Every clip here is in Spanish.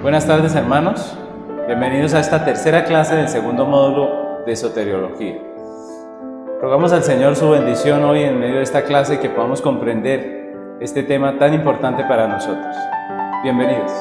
Buenas tardes, hermanos. Bienvenidos a esta tercera clase del segundo módulo de soteriología. Rogamos al Señor su bendición hoy en medio de esta clase y que podamos comprender este tema tan importante para nosotros. Bienvenidos.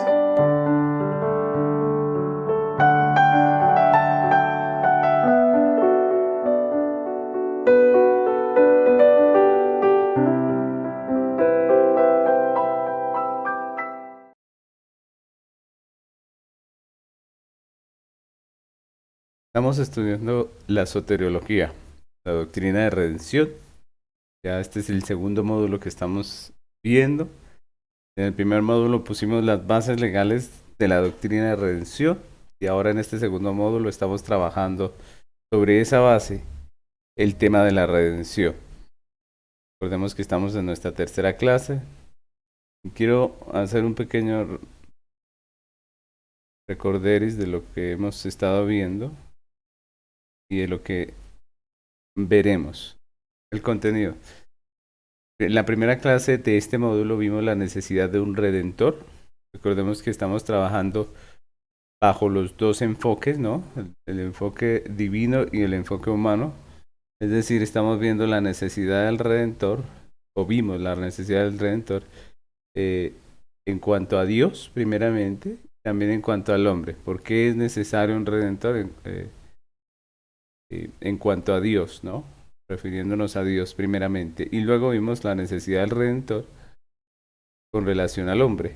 Estamos estudiando la soteriología, la doctrina de redención. Ya este es el segundo módulo que estamos viendo. En el primer módulo pusimos las bases legales de la doctrina de redención y ahora en este segundo módulo estamos trabajando sobre esa base, el tema de la redención. Recordemos que estamos en nuestra tercera clase y quiero hacer un pequeño recorderis de lo que hemos estado viendo y de lo que veremos. El contenido. En la primera clase de este módulo vimos la necesidad de un redentor. Recordemos que estamos trabajando bajo los dos enfoques, ¿no? El enfoque divino y el enfoque humano. Es decir, estamos viendo la necesidad del redentor, o vimos la necesidad del redentor en cuanto a Dios, primeramente, también en cuanto al hombre. ¿Por qué es necesario un redentor en cuanto a Dios, ¿no? Refiriéndonos a Dios primeramente. Y luego vimos la necesidad del redentor con relación al hombre.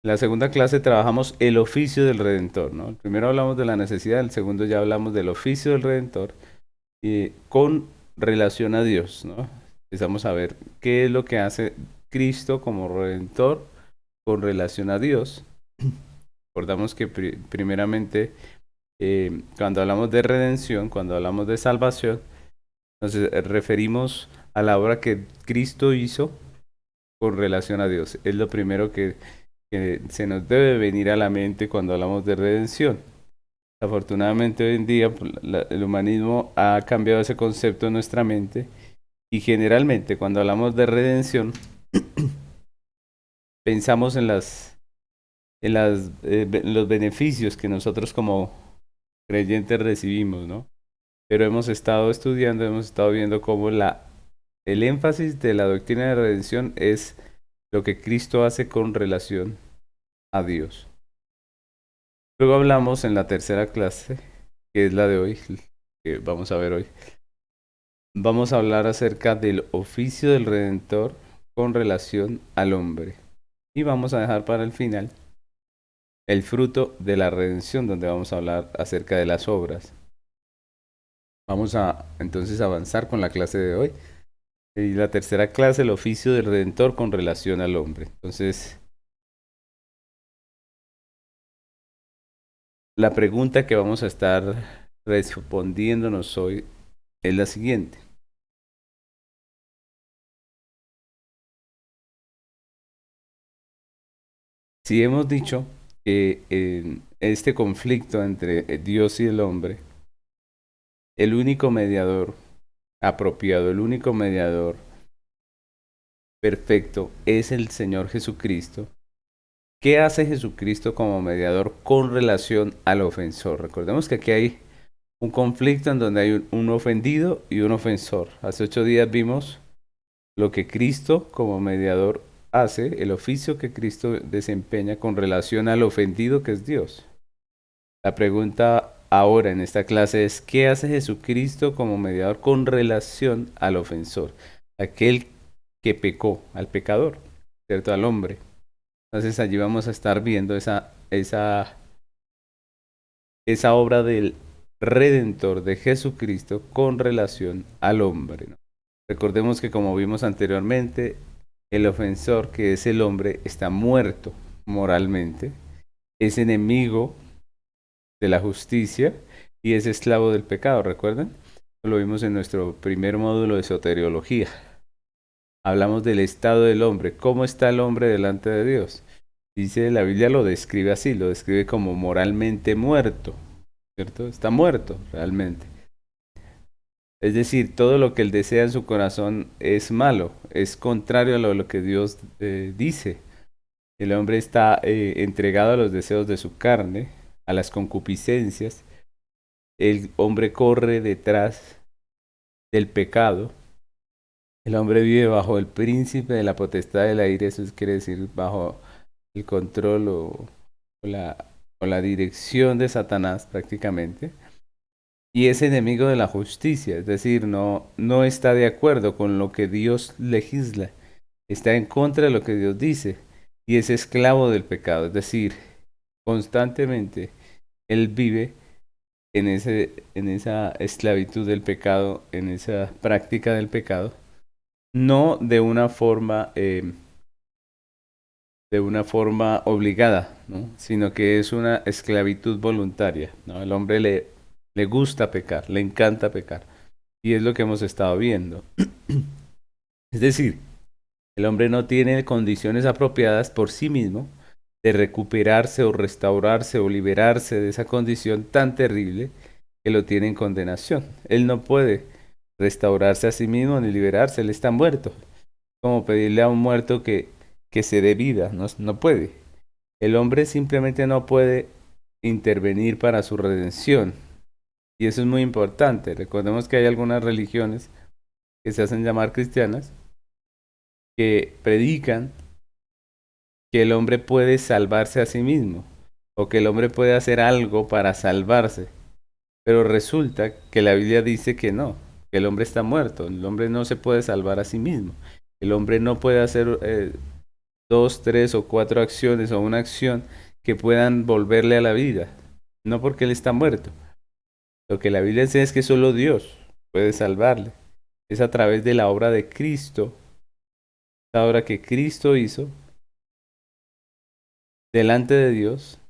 En la segunda clase trabajamos el oficio del redentor, ¿no? Primero hablamos de la necesidad, el segundo ya hablamos del oficio del redentor con relación a Dios, ¿no? Empezamos a ver qué es lo que hace Cristo como redentor con relación a Dios. Recordamos que primeramente cuando hablamos de redención, cuando hablamos de salvación, nos referimos a la obra que Cristo hizo con relación a Dios. Es lo primero que se nos debe venir a la mente cuando hablamos de redención. Afortunadamente hoy en día el humanismo ha cambiado ese concepto en nuestra mente y generalmente cuando hablamos de redención pensamos en los beneficios que nosotros como creyentes recibimos, ¿no? Pero hemos estado estudiando, hemos estado viendo cómo el énfasis de la doctrina de redención es lo que Cristo hace con relación a Dios. Luego hablamos en la tercera clase, que es la de hoy, que vamos a ver hoy. Vamos a hablar acerca del oficio del Redentor con relación al hombre. Y vamos a dejar para el final el fruto de la redención, donde vamos a hablar acerca de las obras. Vamos a entonces avanzar con la clase de hoy. Y la tercera clase, el oficio del Redentor con relación al hombre. Entonces, la pregunta que vamos a estar respondiéndonos hoy es la siguiente. Si hemos dicho que en este conflicto entre Dios y el hombre, el único mediador apropiado, el único mediador perfecto es el Señor Jesucristo, ¿qué hace Jesucristo como mediador con relación al ofensor? Recordemos que aquí hay un conflicto en donde hay un ofendido y un ofensor. Hace 8 días vimos lo que Cristo como mediador hace, el oficio que Cristo desempeña con relación al ofendido que es Dios. La pregunta ahora en esta clase es, ¿qué hace Jesucristo como mediador con relación al ofensor? Aquel que pecó, al pecador, ¿cierto? Al hombre. Entonces allí vamos a estar viendo esa obra del Redentor de Jesucristo con relación al hombre, ¿no? Recordemos que como vimos anteriormente, el ofensor, que es el hombre, está muerto moralmente, es enemigo de la justicia y es esclavo del pecado, ¿recuerdan? Lo vimos en nuestro primer módulo de soteriología. Hablamos del estado del hombre, cómo está el hombre delante de Dios. Dice, la Biblia lo describe así, lo describe como moralmente muerto, ¿cierto? Está muerto realmente. Es decir, todo lo que él desea en su corazón es malo, es contrario a lo que Dios dice. El hombre está entregado a los deseos de su carne, a las concupiscencias. El hombre corre detrás del pecado. El hombre vive bajo el príncipe de la potestad del aire, eso quiere decir bajo el control o la, o la dirección de Satanás prácticamente. Y es enemigo de la justicia, es decir, no está de acuerdo con lo que Dios legisla, está en contra de lo que Dios dice y es esclavo del pecado, es decir, constantemente él vive en esa esclavitud del pecado, en esa práctica del pecado, no de una forma obligada, ¿no? Sino que es una esclavitud voluntaria, ¿no? El hombre le gusta pecar, le encanta pecar. Y es lo que hemos estado viendo. Es decir, el hombre no tiene condiciones apropiadas por sí mismo de recuperarse o restaurarse o liberarse de esa condición tan terrible que lo tiene en condenación. Él no puede restaurarse a sí mismo ni liberarse, él está muerto. Como pedirle a un muerto que se dé vida, no puede. El hombre simplemente no puede intervenir para su redención. Y eso es muy importante. Recordemos que hay algunas religiones que se hacen llamar cristianas que predican que el hombre puede salvarse a sí mismo o que el hombre puede hacer algo para salvarse. Pero resulta que la Biblia dice que no, que el hombre está muerto, el hombre no se puede salvar a sí mismo. El hombre no puede hacer dos, tres o cuatro acciones o una acción que puedan volverle a la vida, no porque él está muerto. Lo que la Biblia enseña es que solo Dios puede salvarle. Es a través de la obra de Cristo, la obra que Cristo hizo delante de Dios,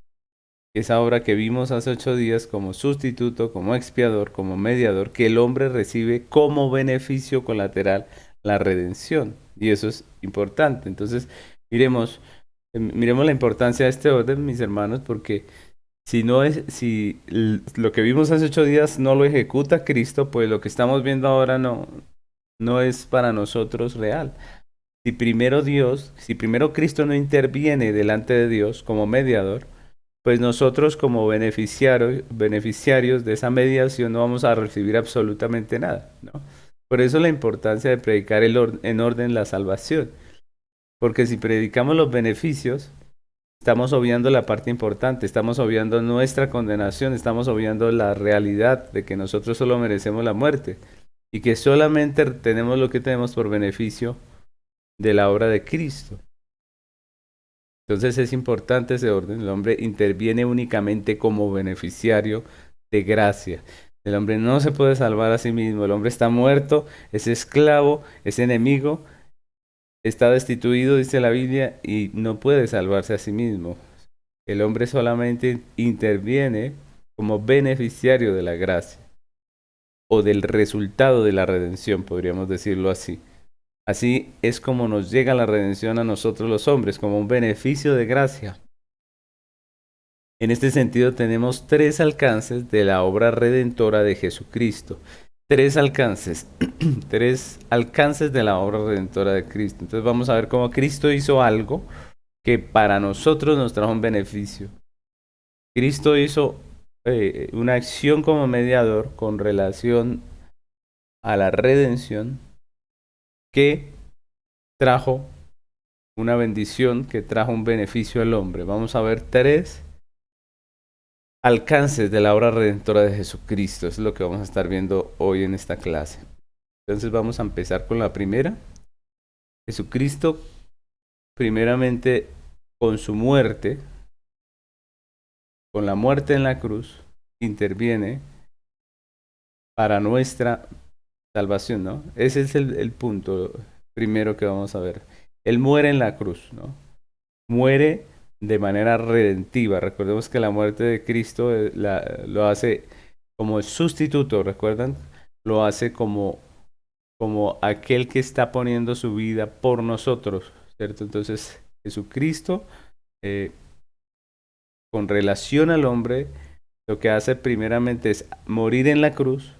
esa obra que vimos hace 8 días como sustituto, como expiador, como mediador, que el hombre recibe como beneficio colateral la redención. Y eso es importante. Entonces, miremos la importancia de este orden, mis hermanos, porque si lo que vimos hace 8 días no lo ejecuta Cristo, pues lo que estamos viendo ahora no es para nosotros real. Si primero Cristo no interviene delante de Dios como mediador, pues nosotros como beneficiarios de esa mediación no vamos a recibir absolutamente nada, ¿no? Por eso la importancia de predicar en orden la salvación, porque si predicamos los beneficios, estamos obviando la parte importante, estamos obviando nuestra condenación, estamos obviando la realidad de que nosotros solo merecemos la muerte y que solamente tenemos lo que tenemos por beneficio de la obra de Cristo. Entonces es importante ese orden. El hombre interviene únicamente como beneficiario de gracia. El hombre no se puede salvar a sí mismo. El hombre está muerto, es esclavo, es enemigo, está destituido, dice la Biblia, y no puede salvarse a sí mismo. El hombre solamente interviene como beneficiario de la gracia o del resultado de la redención, podríamos decirlo así. Así es como nos llega la redención a nosotros los hombres, como un beneficio de gracia. En este sentido tenemos tres alcances de la obra redentora de Jesucristo. Tres alcances, tres alcances de la obra redentora de Cristo. Entonces vamos a ver cómo Cristo hizo algo que para nosotros nos trajo un beneficio. Cristo hizo una acción como mediador con relación a la redención que trajo una bendición, que trajo un beneficio al hombre. Vamos a ver tres alcances de la obra redentora de Jesucristo. Eso es lo que vamos a estar viendo hoy en esta clase. Entonces vamos a empezar con la primera. Jesucristo, primeramente con su muerte, con la muerte en la cruz, interviene para nuestra salvación, ¿no? Ese es el punto primero que vamos a ver. Él muere en la cruz, ¿no? Muere de manera redentiva. Recordemos que la muerte de Cristo lo hace como el sustituto, ¿recuerdan? Lo hace como aquel que está poniendo su vida por nosotros, ¿cierto? Entonces, Jesucristo, con relación al hombre, lo que hace primeramente es morir en la cruz.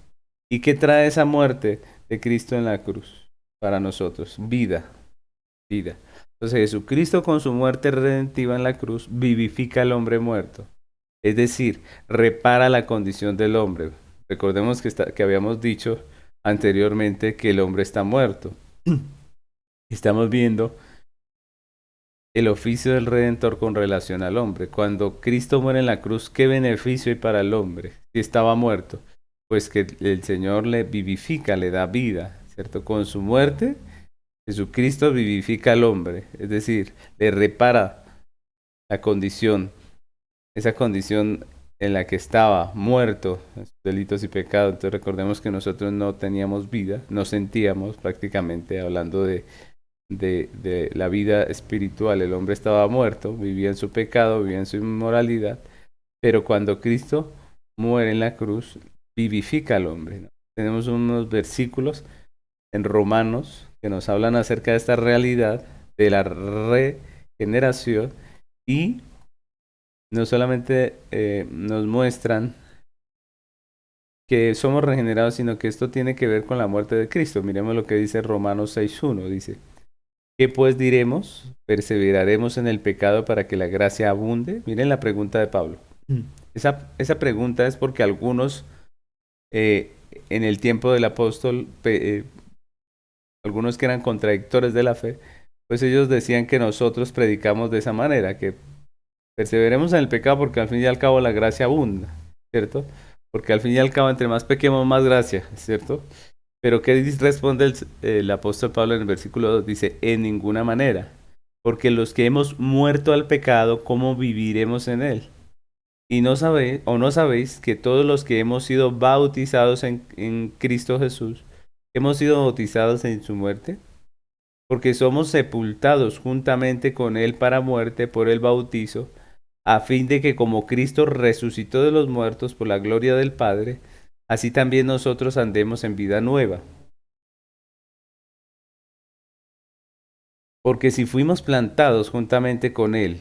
¿Y qué trae esa muerte de Cristo en la cruz para nosotros? Vida, vida. Entonces Jesucristo con su muerte redentiva en la cruz vivifica al hombre muerto. Es decir, repara la condición del hombre. Recordemos que habíamos dicho anteriormente que el hombre está muerto. Estamos viendo el oficio del Redentor con relación al hombre. Cuando Cristo muere en la cruz, ¿qué beneficio hay para el hombre si estaba muerto? Pues que el Señor le vivifica, le da vida, ¿cierto? Con su muerte, Jesucristo vivifica al hombre, es decir, le repara la condición, esa condición en la que estaba muerto, en sus delitos y pecados. Entonces recordemos que nosotros no teníamos vida, no sentíamos prácticamente, hablando de la vida espiritual. El hombre estaba muerto, vivía en su pecado, vivía en su inmoralidad, pero cuando Cristo muere en la cruz, vivifica al hombre, ¿no? Tenemos unos versículos en Romanos que nos hablan acerca de esta realidad de la regeneración y no solamente nos muestran que somos regenerados, sino que esto tiene que ver con la muerte de Cristo. Miremos lo que dice Romanos 6.1, dice: ¿qué pues diremos? ¿Perseveraremos en el pecado para que la gracia abunde? Miren la pregunta de Pablo. Esa pregunta es porque algunos eh, en el tiempo del apóstol, algunos que eran contradictores de la fe, pues ellos decían que nosotros predicamos de esa manera, que perseveremos en el pecado porque al fin y al cabo la gracia abunda, ¿cierto? Porque al fin y al cabo entre más pequemos más gracia, ¿cierto? Pero ¿qué responde el apóstol Pablo en el versículo 2? Dice, en ninguna manera, porque los que hemos muerto al pecado, ¿cómo viviremos en él? Y no sabéis, o no sabéis, que todos los que hemos sido bautizados en Cristo Jesús, hemos sido bautizados en su muerte, porque somos sepultados juntamente con él para muerte por el bautizo, a fin de que como Cristo resucitó de los muertos por la gloria del Padre, así también nosotros andemos en vida nueva. Porque si fuimos plantados juntamente con él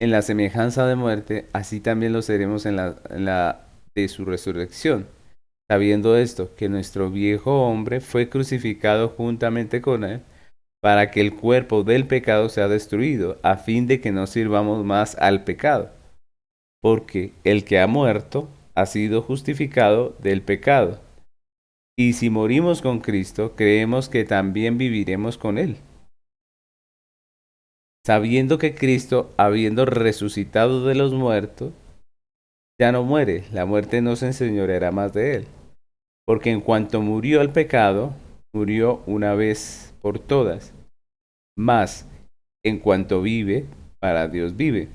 en la semejanza de muerte, así también lo seremos en la de su resurrección. Sabiendo esto, que nuestro viejo hombre fue crucificado juntamente con él, para que el cuerpo del pecado sea destruido, a fin de que no sirvamos más al pecado. Porque el que ha muerto ha sido justificado del pecado. Y si morimos con Cristo, creemos que también viviremos con él, sabiendo que Cristo, habiendo resucitado de los muertos, ya no muere, la muerte no se enseñoreará más de él. Porque en cuanto murió el pecado, murió una vez por todas. Mas, en cuanto vive, para Dios vive.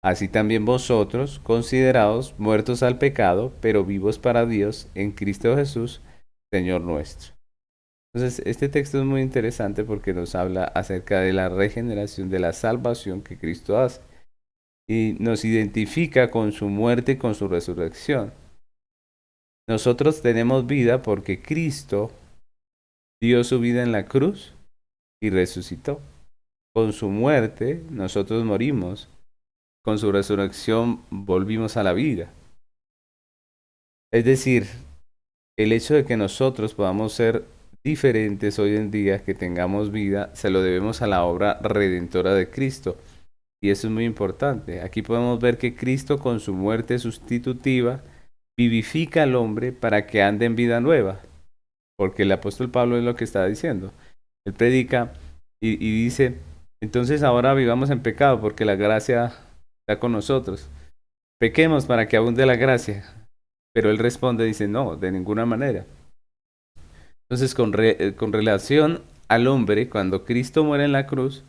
Así también vosotros, considerados muertos al pecado, pero vivos para Dios en Cristo Jesús, Señor nuestro. Entonces, este texto es muy interesante porque nos habla acerca de la regeneración, de la salvación que Cristo hace. Y nos identifica con su muerte y con su resurrección. Nosotros tenemos vida porque Cristo dio su vida en la cruz y resucitó. Con su muerte nosotros morimos. Con su resurrección volvimos a la vida. Es decir, el hecho de que nosotros podamos ser diferentes hoy en día, que tengamos vida, se lo debemos a la obra redentora de Cristo. Y eso es muy importante. Aquí podemos ver que Cristo con su muerte sustitutiva vivifica al hombre para que ande en vida nueva. Porque el apóstol Pablo es lo que está diciendo. Él predica y dice, entonces ahora vivamos en pecado porque la gracia está con nosotros. Pequemos para que abunde la gracia. Pero él responde, dice, no, de ninguna manera. Entonces, con relación al hombre, cuando Cristo muere en la cruz,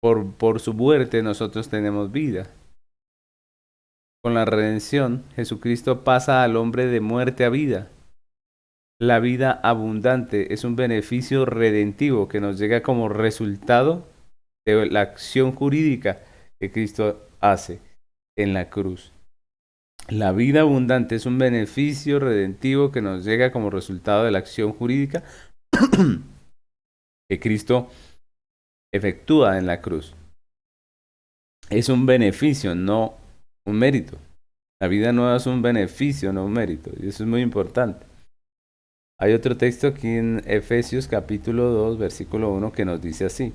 por su muerte nosotros tenemos vida. Con la redención, Jesucristo pasa al hombre de muerte a vida. La vida abundante es un beneficio redentivo que nos llega como resultado de la acción jurídica que Cristo hace en la cruz. La vida abundante es un beneficio redentivo que nos llega como resultado de la acción jurídica que Cristo efectúa en la cruz. Es un beneficio, no un mérito. La vida nueva es un beneficio, no un mérito. Y eso es muy importante. Hay otro texto aquí en Efesios capítulo 2, versículo 1 que nos dice así.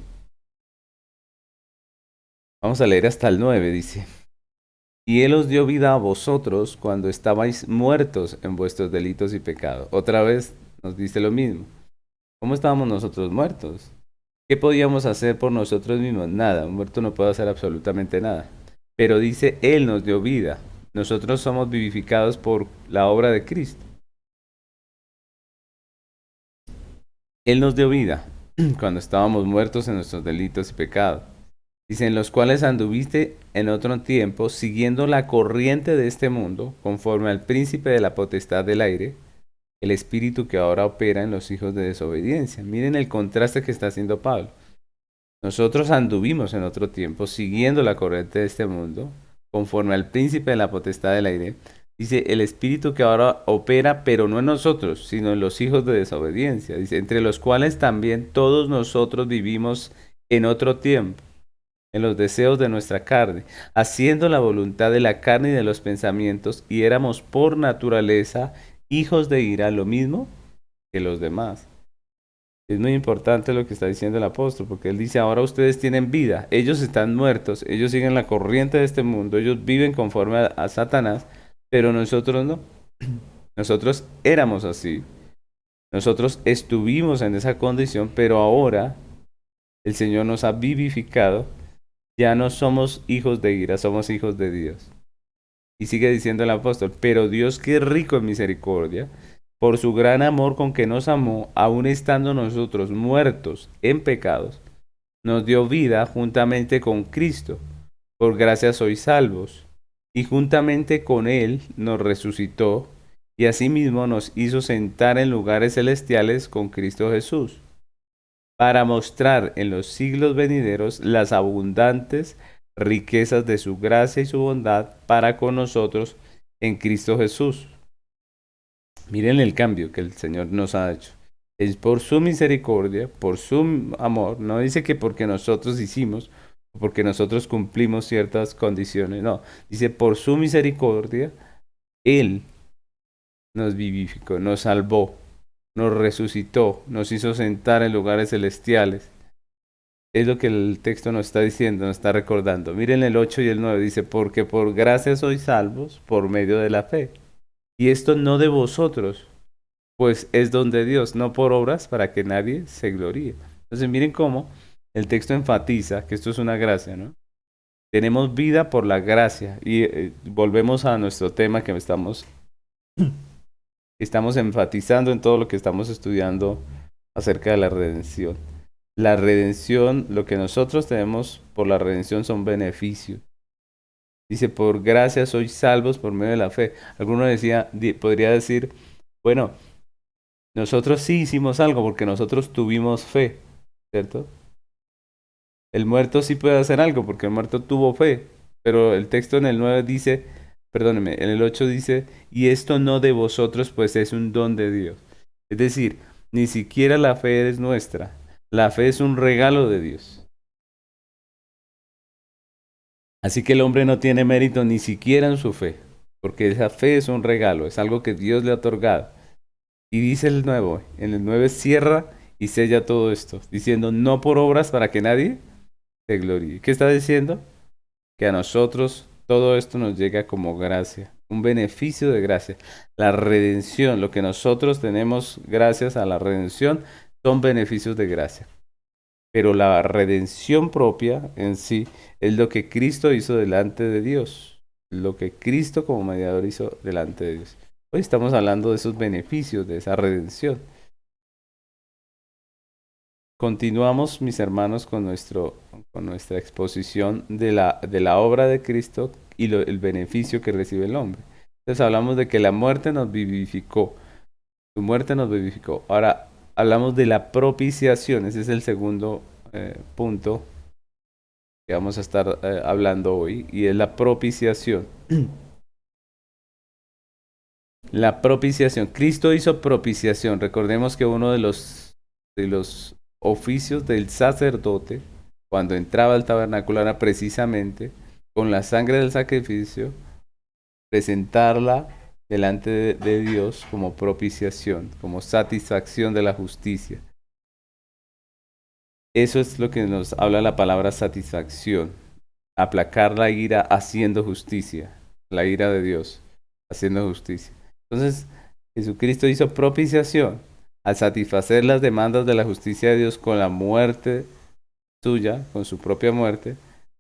Vamos a leer hasta el 9, dice. Y Él os dio vida a vosotros cuando estabais muertos en vuestros delitos y pecados. Otra vez nos dice lo mismo. ¿Cómo estábamos nosotros muertos? ¿Qué podíamos hacer por nosotros mismos? Nada, un muerto no puede hacer absolutamente nada. Pero dice, Él nos dio vida. Nosotros somos vivificados por la obra de Cristo. Él nos dio vida cuando estábamos muertos en nuestros delitos y pecados. Dice, en los cuales anduviste en otro tiempo, siguiendo la corriente de este mundo, conforme al príncipe de la potestad del aire, el espíritu que ahora opera en los hijos de desobediencia. Miren el contraste que está haciendo Pablo. Nosotros anduvimos en otro tiempo, siguiendo la corriente de este mundo, conforme al príncipe de la potestad del aire. Dice, el espíritu que ahora opera, pero no en nosotros, sino en los hijos de desobediencia. Dice, entre los cuales también todos nosotros vivimos en otro tiempo, en los deseos de nuestra carne, haciendo la voluntad de la carne y de los pensamientos, y éramos por naturaleza hijos de ira, lo mismo que los demás. Es muy importante lo que está diciendo el apóstol, porque él dice, ahora ustedes tienen vida, ellos están muertos, ellos siguen la corriente de este mundo, ellos viven conforme a Satanás, pero nosotros no. Nosotros éramos así, nosotros estuvimos en esa condición, pero ahora el Señor nos ha vivificado, ya no somos hijos de ira, somos hijos de Dios. Y sigue diciendo el apóstol, pero Dios que es rico en misericordia, por su gran amor con que nos amó, aun estando nosotros muertos en pecados, nos dio vida juntamente con Cristo. Por gracia sois salvos. Y juntamente con Él nos resucitó, y asimismo nos hizo sentar en lugares celestiales con Cristo Jesús, para mostrar en los siglos venideros las abundantes riquezas de su gracia y su bondad para con nosotros en Cristo Jesús. Miren el cambio que el Señor nos ha hecho. Es por su misericordia, por su amor. No dice que porque nosotros hicimos, o porque nosotros cumplimos ciertas condiciones. No, dice por su misericordia, Él nos vivificó, nos salvó, nos resucitó, nos hizo sentar en lugares celestiales. Es lo que el texto nos está diciendo, nos está recordando. Miren el 8 y el 9, dice, porque por gracia sois salvos por medio de la fe. Y esto no de vosotros, pues es don de Dios, no por obras para que nadie se gloríe. Entonces miren cómo el texto enfatiza que esto es una gracia, ¿no? Tenemos vida por la gracia. Y volvemos a nuestro tema que estamos enfatizando en todo lo que estamos estudiando acerca de la redención. La redención, lo que nosotros tenemos por la redención son beneficios. Dice, por gracia sois salvos por medio de la fe. Alguno podría decir, bueno, nosotros sí hicimos algo porque nosotros tuvimos fe, ¿cierto? El muerto sí puede hacer algo porque el muerto tuvo fe, pero el texto en el 9 dice, perdóneme, en el 8 dice, y esto no de vosotros, pues es un don de Dios. Es decir, ni siquiera la fe es nuestra, la fe es un regalo de Dios. Así que el hombre no tiene mérito ni siquiera en su fe, porque esa fe es un regalo, es algo que Dios le ha otorgado. Y dice el nuevo, en el 9 cierra y sella todo esto, diciendo, no por obras para que nadie se gloríe. ¿Qué está diciendo? Que a nosotros todo esto nos llega como gracia, un beneficio de gracia. La redención, lo que nosotros tenemos gracias a la redención, son beneficios de gracia. Pero la redención propia en sí es lo que Cristo hizo delante de Dios, lo que Cristo como mediador hizo delante de Dios. Hoy estamos hablando de esos beneficios, de esa redención. Continuamos, mis hermanos, con nuestra exposición de la obra de Cristo y el beneficio que recibe el hombre. Entonces hablamos de que la muerte nos vivificó, su muerte nos vivificó. Ahora hablamos de la propiciación, ese es el segundo punto que vamos a estar hablando hoy, y es la propiciación. La propiciación. Cristo hizo propiciación. Recordemos que uno de los oficios del sacerdote, cuando entraba al tabernáculo, era precisamente con la sangre del sacrificio, presentarla delante de Dios como propiciación, como satisfacción de la justicia. Eso es lo que nos habla la palabra satisfacción. aplacar la ira haciendo justicia, la ira de Dios, haciendo justicia. Entonces, Jesucristo hizo propiciación al satisfacer las demandas de la justicia de Dios con la muerte suya, con su propia muerte.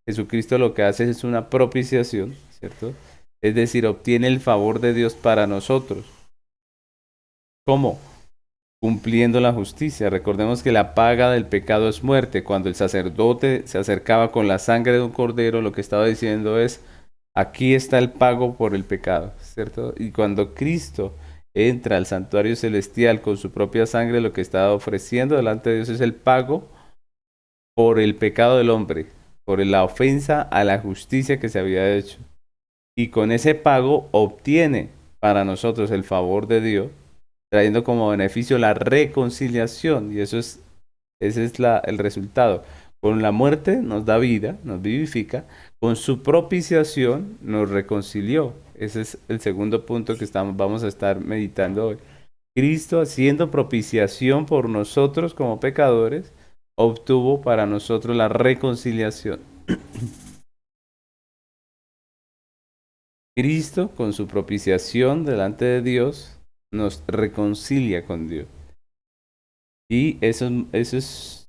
Jesucristo lo que hace es una propiciación, ¿cierto? Es decir, obtiene el favor de Dios para nosotros. ¿Cómo? Cumpliendo la justicia. Recordemos que la paga del pecado es muerte. Cuando el sacerdote se acercaba con la sangre de un cordero, lo que estaba diciendo es, aquí está el pago por el pecado, ¿cierto? Y cuando Cristo entra al santuario celestial con su propia sangre, lo que está ofreciendo delante de Dios es el pago por el pecado del hombre, por la ofensa a la justicia que se había hecho. Y con ese pago obtiene para nosotros el favor de Dios, trayendo como beneficio la reconciliación. Y ese es el resultado. Con la muerte nos da vida, nos vivifica. Con su propiciación nos reconcilió. Ese es el segundo punto que vamos a estar meditando hoy. Cristo, haciendo propiciación por nosotros como pecadores, obtuvo para nosotros la reconciliación. Cristo, con su propiciación delante de Dios, nos reconcilia con Dios. Y eso es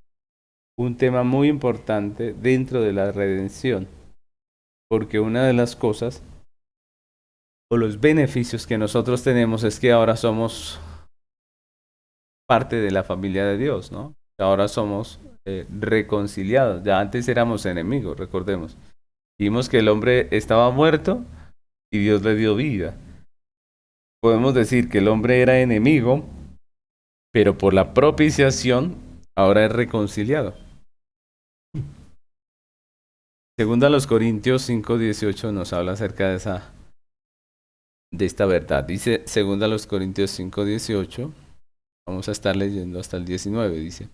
un tema muy importante dentro de la redención, porque una de las cosas o los beneficios que nosotros tenemos es que ahora somos parte de la familia de Dios, ¿no? Ahora somos reconciliados. Ya antes éramos enemigos, recordemos. Vimos que el hombre estaba muerto y Dios le dio vida. Podemos decir que el hombre era enemigo, pero por la propiciación ahora es reconciliado. Segunda a los Corintios 5:18 nos habla acerca de esta verdad. Dice segunda a los Corintios 5:18, vamos a estar leyendo hasta el 19, dice,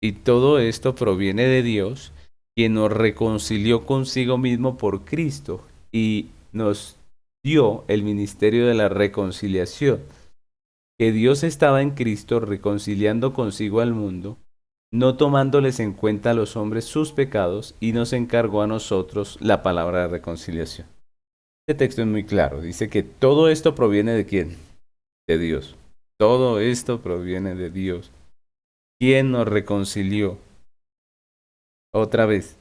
y todo esto proviene de Dios, quien nos reconcilió consigo mismo por Cristo y nos dio el ministerio de la reconciliación, que Dios estaba en Cristo reconciliando consigo al mundo, no tomándoles en cuenta a los hombres sus pecados, y nos encargó a nosotros la palabra de reconciliación. Este texto es muy claro, dice que todo esto proviene de ¿quién? De Dios. Todo esto proviene de Dios. ¿Quién nos reconcilió? Otra vez,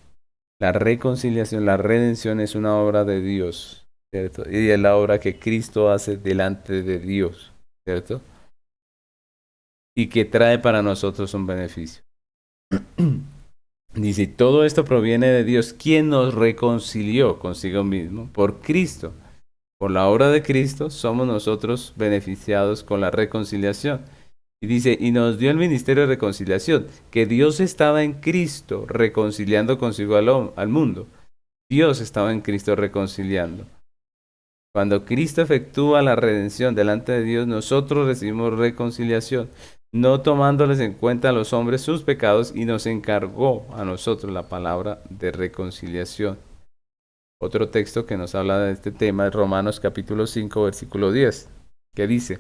la reconciliación, la redención es una obra de Dios, ¿cierto? Y es la obra que Cristo hace delante de Dios, ¿cierto? Y que trae para nosotros un beneficio. Dice, todo esto proviene de Dios, quien nos reconcilió consigo mismo por Cristo. Por la obra de Cristo somos nosotros beneficiados con la reconciliación. Y dice, y nos dio el ministerio de reconciliación, que Dios estaba en Cristo reconciliando consigo al mundo. Dios estaba en Cristo reconciliando. Cuando Cristo efectúa la redención delante de Dios, nosotros recibimos reconciliación, no tomándoles en cuenta a los hombres sus pecados, y nos encargó a nosotros la palabra de reconciliación. Otro texto que nos habla de este tema es Romanos capítulo 5, versículo 10, que dice,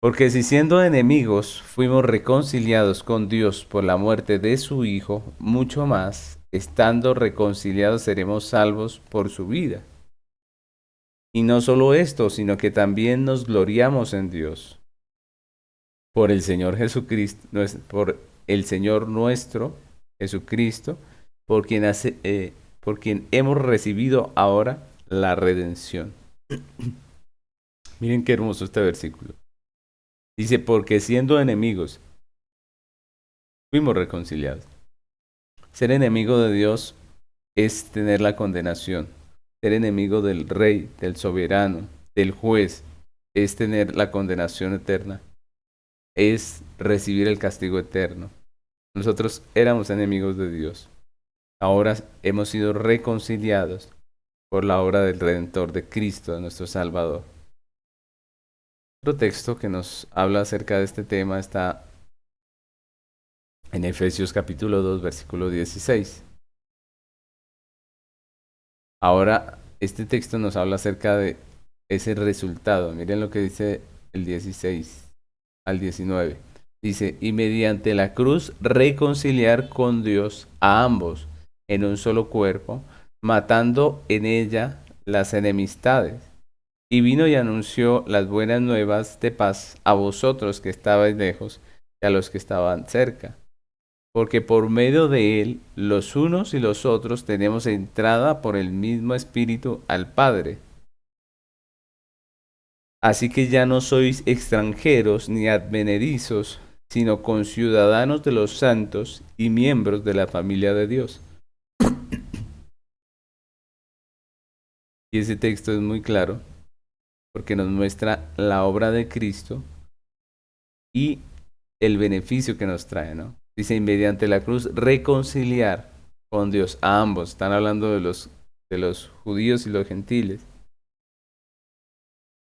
porque si siendo enemigos fuimos reconciliados con Dios por la muerte de su Hijo, mucho más, estando reconciliados, seremos salvos por su vida. Y no solo esto, sino que también nos gloriamos en Dios por el Señor Jesucristo, por el Señor nuestro Jesucristo, por quien hemos recibido ahora la redención. Miren qué hermoso este versículo. Dice, porque siendo enemigos, fuimos reconciliados. Ser enemigo de Dios es tener la condenación. Ser enemigo del rey, del soberano, del juez, es tener la condenación eterna. Es recibir el castigo eterno. Nosotros éramos enemigos de Dios. Ahora hemos sido reconciliados por la obra del Redentor, de Cristo, de nuestro Salvador. Otro texto que nos habla acerca de este tema está en Efesios capítulo 2, versículo 16. Ahora, este texto nos habla acerca de ese resultado. Miren lo que dice el 16 al 19. Dice, y mediante la cruz reconciliar con Dios a ambos, en un solo cuerpo, matando en ella las enemistades. Y vino y anunció las buenas nuevas de paz a vosotros que estabais lejos y a los que estaban cerca. Porque por medio de él, los unos y los otros tenemos entrada por el mismo Espíritu al Padre. Así que ya no sois extranjeros ni advenedizos, sino conciudadanos de los santos y miembros de la familia de Dios. Y ese texto es muy claro porque nos muestra la obra de Cristo y el beneficio que nos trae, ¿no? Dice, mediante la cruz, reconciliar con Dios a ambos. Están hablando de los judíos y los gentiles.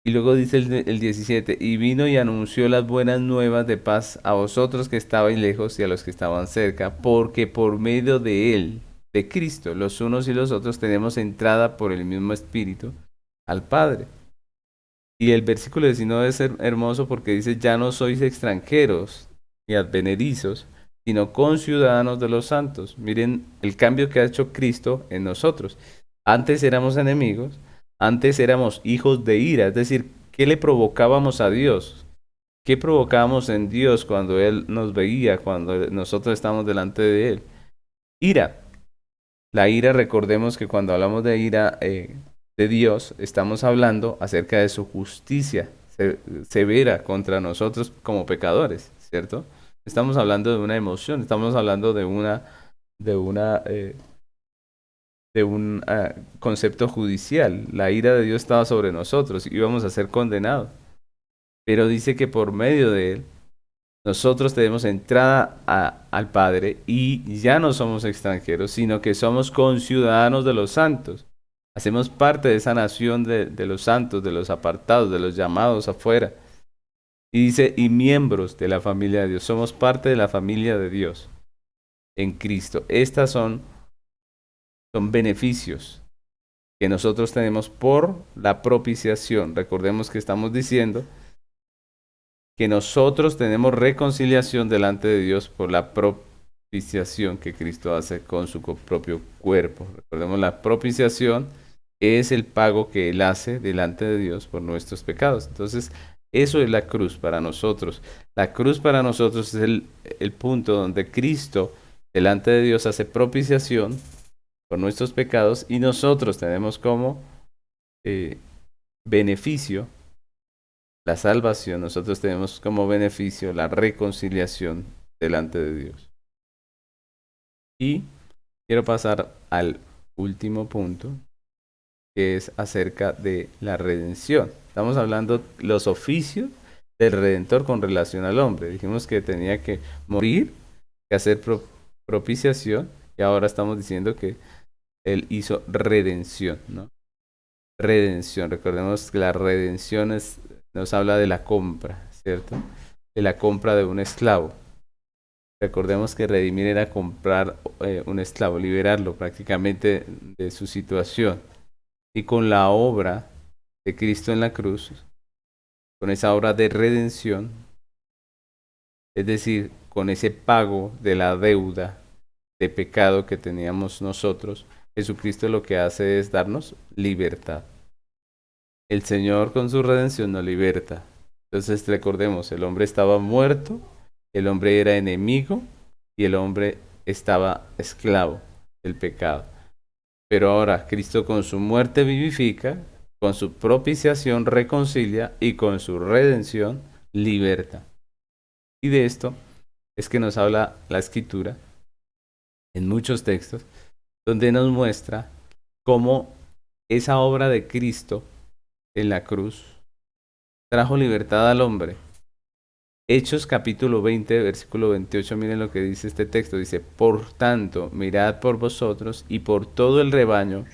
Y luego dice el 17, y vino y anunció las buenas nuevas de paz a vosotros que estabais lejos y a los que estaban cerca, porque por medio de él, de Cristo, los unos y los otros tenemos entrada por el mismo Espíritu al Padre. Y el versículo 19 es hermoso porque dice, ya no sois extranjeros ni advenedizos, sino conciudadanos de los santos. Miren el cambio que ha hecho Cristo en nosotros. Antes éramos enemigos, antes éramos hijos de ira, es decir, ¿qué le provocábamos a Dios? ¿Qué provocábamos en Dios cuando Él nos veía, cuando nosotros estábamos delante de Él? Ira. La ira, recordemos que cuando hablamos de ira de Dios, estamos hablando acerca de su justicia severa contra nosotros como pecadores, ¿cierto? Estamos hablando de una emoción, estamos hablando de una, de un concepto judicial. La ira de Dios estaba sobre nosotros y íbamos a ser condenados. Pero dice que por medio de él, nosotros tenemos entrada al Padre y ya no somos extranjeros, sino que somos conciudadanos de los santos. Hacemos parte de esa nación de los santos, de los apartados, de los llamados afuera. Y dice, y miembros de la familia de Dios. Somos parte de la familia de Dios en Cristo. Estas son beneficios que nosotros tenemos por la propiciación. Recordemos que estamos diciendo que nosotros tenemos reconciliación delante de Dios por la propiciación que Cristo hace con su propio cuerpo. Recordemos, la propiciación es el pago que Él hace delante de Dios por nuestros pecados. Entonces, eso es la cruz para nosotros. La cruz para nosotros es el punto donde Cristo delante de Dios hace propiciación por nuestros pecados y nosotros tenemos como beneficio la salvación, nosotros tenemos como beneficio la reconciliación delante de Dios. Y quiero pasar al último punto, que es acerca de la redención. Estamos hablando los oficios del Redentor con relación al hombre. Dijimos que tenía que morir, que hacer propiciación, y ahora estamos diciendo que Él hizo redención, ¿no? Redención, recordemos que la redención nos habla de la compra, ¿cierto? De la compra de un esclavo. Recordemos que redimir era comprar un esclavo, liberarlo prácticamente de su situación. Y con la obra de Cristo en la cruz, con esa obra de redención, es decir, con ese pago de la deuda de pecado que teníamos nosotros, Jesucristo lo que hace es darnos libertad. El Señor con su redención nos liberta. Entonces recordemos, el hombre estaba muerto, el hombre era enemigo y el hombre estaba esclavo del pecado. Pero ahora Cristo con su muerte vivifica, con su propiciación reconcilia y con su redención liberta. Y de esto es que nos habla la Escritura en muchos textos, donde nos muestra cómo esa obra de Cristo en la cruz trajo libertad al hombre. Hechos capítulo 20, versículo 28, miren lo que dice este texto. Dice, por tanto, mirad por vosotros y por todo el rebaño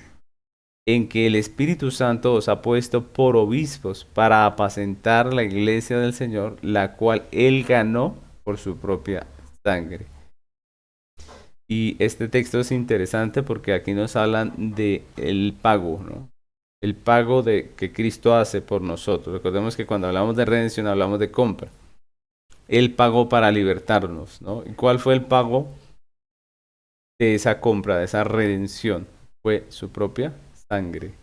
en que el Espíritu Santo os ha puesto por obispos para apacentar la iglesia del Señor, la cual Él ganó por su propia sangre. Y este texto es interesante porque aquí nos hablan de el pago, ¿no? El pago que Cristo hace por nosotros. Recordemos que cuando hablamos de redención hablamos de compra. Él pagó para libertarnos, ¿no? ¿Y cuál fue el pago de esa compra, de esa redención, fue su propia sangre.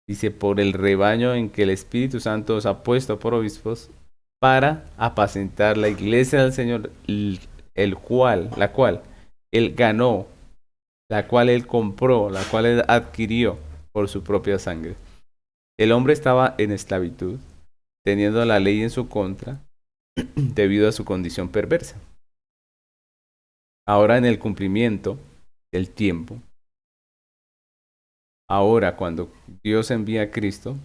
Dice, por el rebaño en que el Espíritu Santo os ha puesto por obispos para apacentar la iglesia del Señor, la cual él ganó, la cual él compró, la cual él adquirió por su propia sangre. El hombre estaba en esclavitud, teniendo la ley en su contra, debido a su condición perversa. Ahora en el cumplimiento del tiempo, ahora cuando Dios envía a Cristo,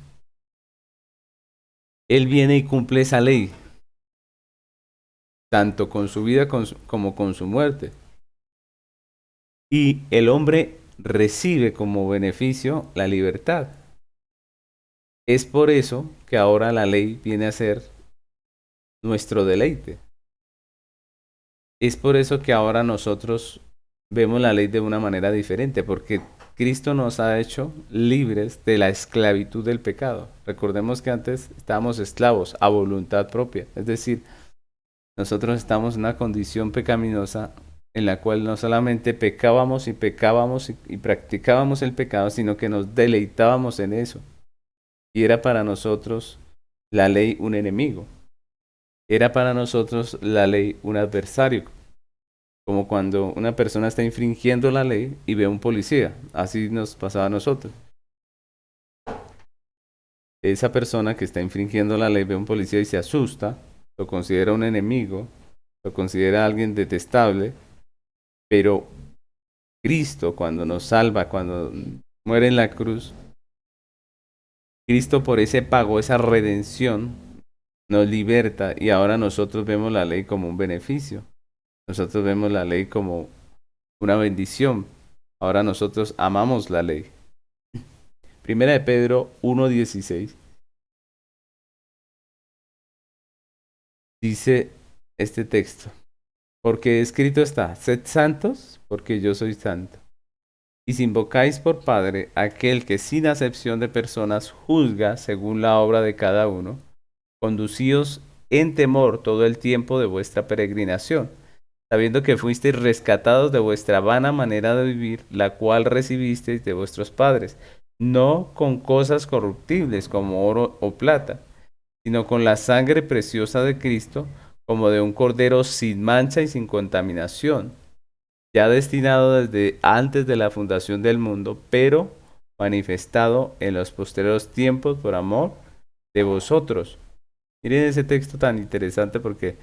Él viene y cumple esa ley, tanto con su vida como con su muerte. Y el hombre recibe como beneficio la libertad. Es por eso que ahora la ley viene a ser nuestro deleite. Es por eso que ahora nosotros vemos la ley de una manera diferente, porque Cristo nos ha hecho libres de la esclavitud del pecado. Recordemos que antes estábamos esclavos a voluntad propia, es decir, nosotros estamos en una condición pecaminosa en la cual no solamente pecábamos y practicábamos el pecado, sino que nos deleitábamos en eso. Y era para nosotros la ley un enemigo. Era para nosotros la ley un adversario, como cuando una persona está infringiendo la ley y ve a un policía. Así nos pasaba a nosotros. Esa persona que está infringiendo la ley ve a un policía y se asusta, lo considera un enemigo, lo considera alguien detestable, pero Cristo cuando nos salva, cuando muere en la cruz, Cristo por ese pago, esa redención, nos liberta y ahora nosotros vemos la ley como un beneficio. Nosotros vemos la ley como una bendición. Ahora nosotros amamos la ley. Primera de Pedro 1:16 dice este texto, porque escrito está, sed santos, porque yo soy santo. Y si invocáis por Padre aquel que sin acepción de personas juzga según la obra de cada uno, conducíos en temor todo el tiempo de vuestra peregrinación, sabiendo que fuisteis rescatados de vuestra vana manera de vivir, la cual recibisteis de vuestros padres, no con cosas corruptibles como oro o plata, sino con la sangre preciosa de Cristo, como de un cordero sin mancha y sin contaminación, ya destinado desde antes de la fundación del mundo, pero manifestado en los posteriores tiempos por amor de vosotros. Miren ese texto tan interesante porque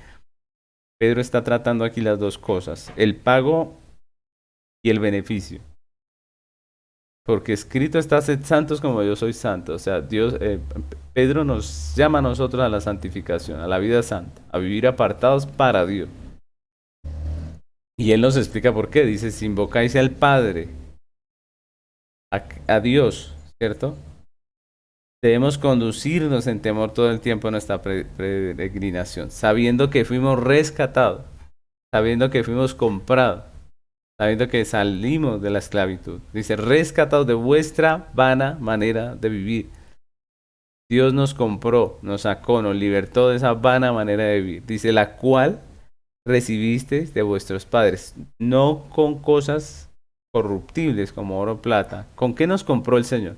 Pedro está tratando aquí las dos cosas, el pago y el beneficio. Porque escrito está, sed santos como yo soy santo. O sea, Pedro nos llama a nosotros a la santificación, a la vida santa, a vivir apartados para Dios. Y él nos explica por qué. Dice, si invocáis al Padre, a Dios, ¿cierto? Debemos conducirnos en temor todo el tiempo en nuestra peregrinación, sabiendo que fuimos rescatados, sabiendo que fuimos comprados, sabiendo que salimos de la esclavitud. Dice, rescatados de vuestra vana manera de vivir. Dios nos compró, nos sacó, nos libertó de esa vana manera de vivir. Dice, la cual recibisteis de vuestros padres, no con cosas corruptibles como oro o plata. ¿Con qué nos compró el Señor?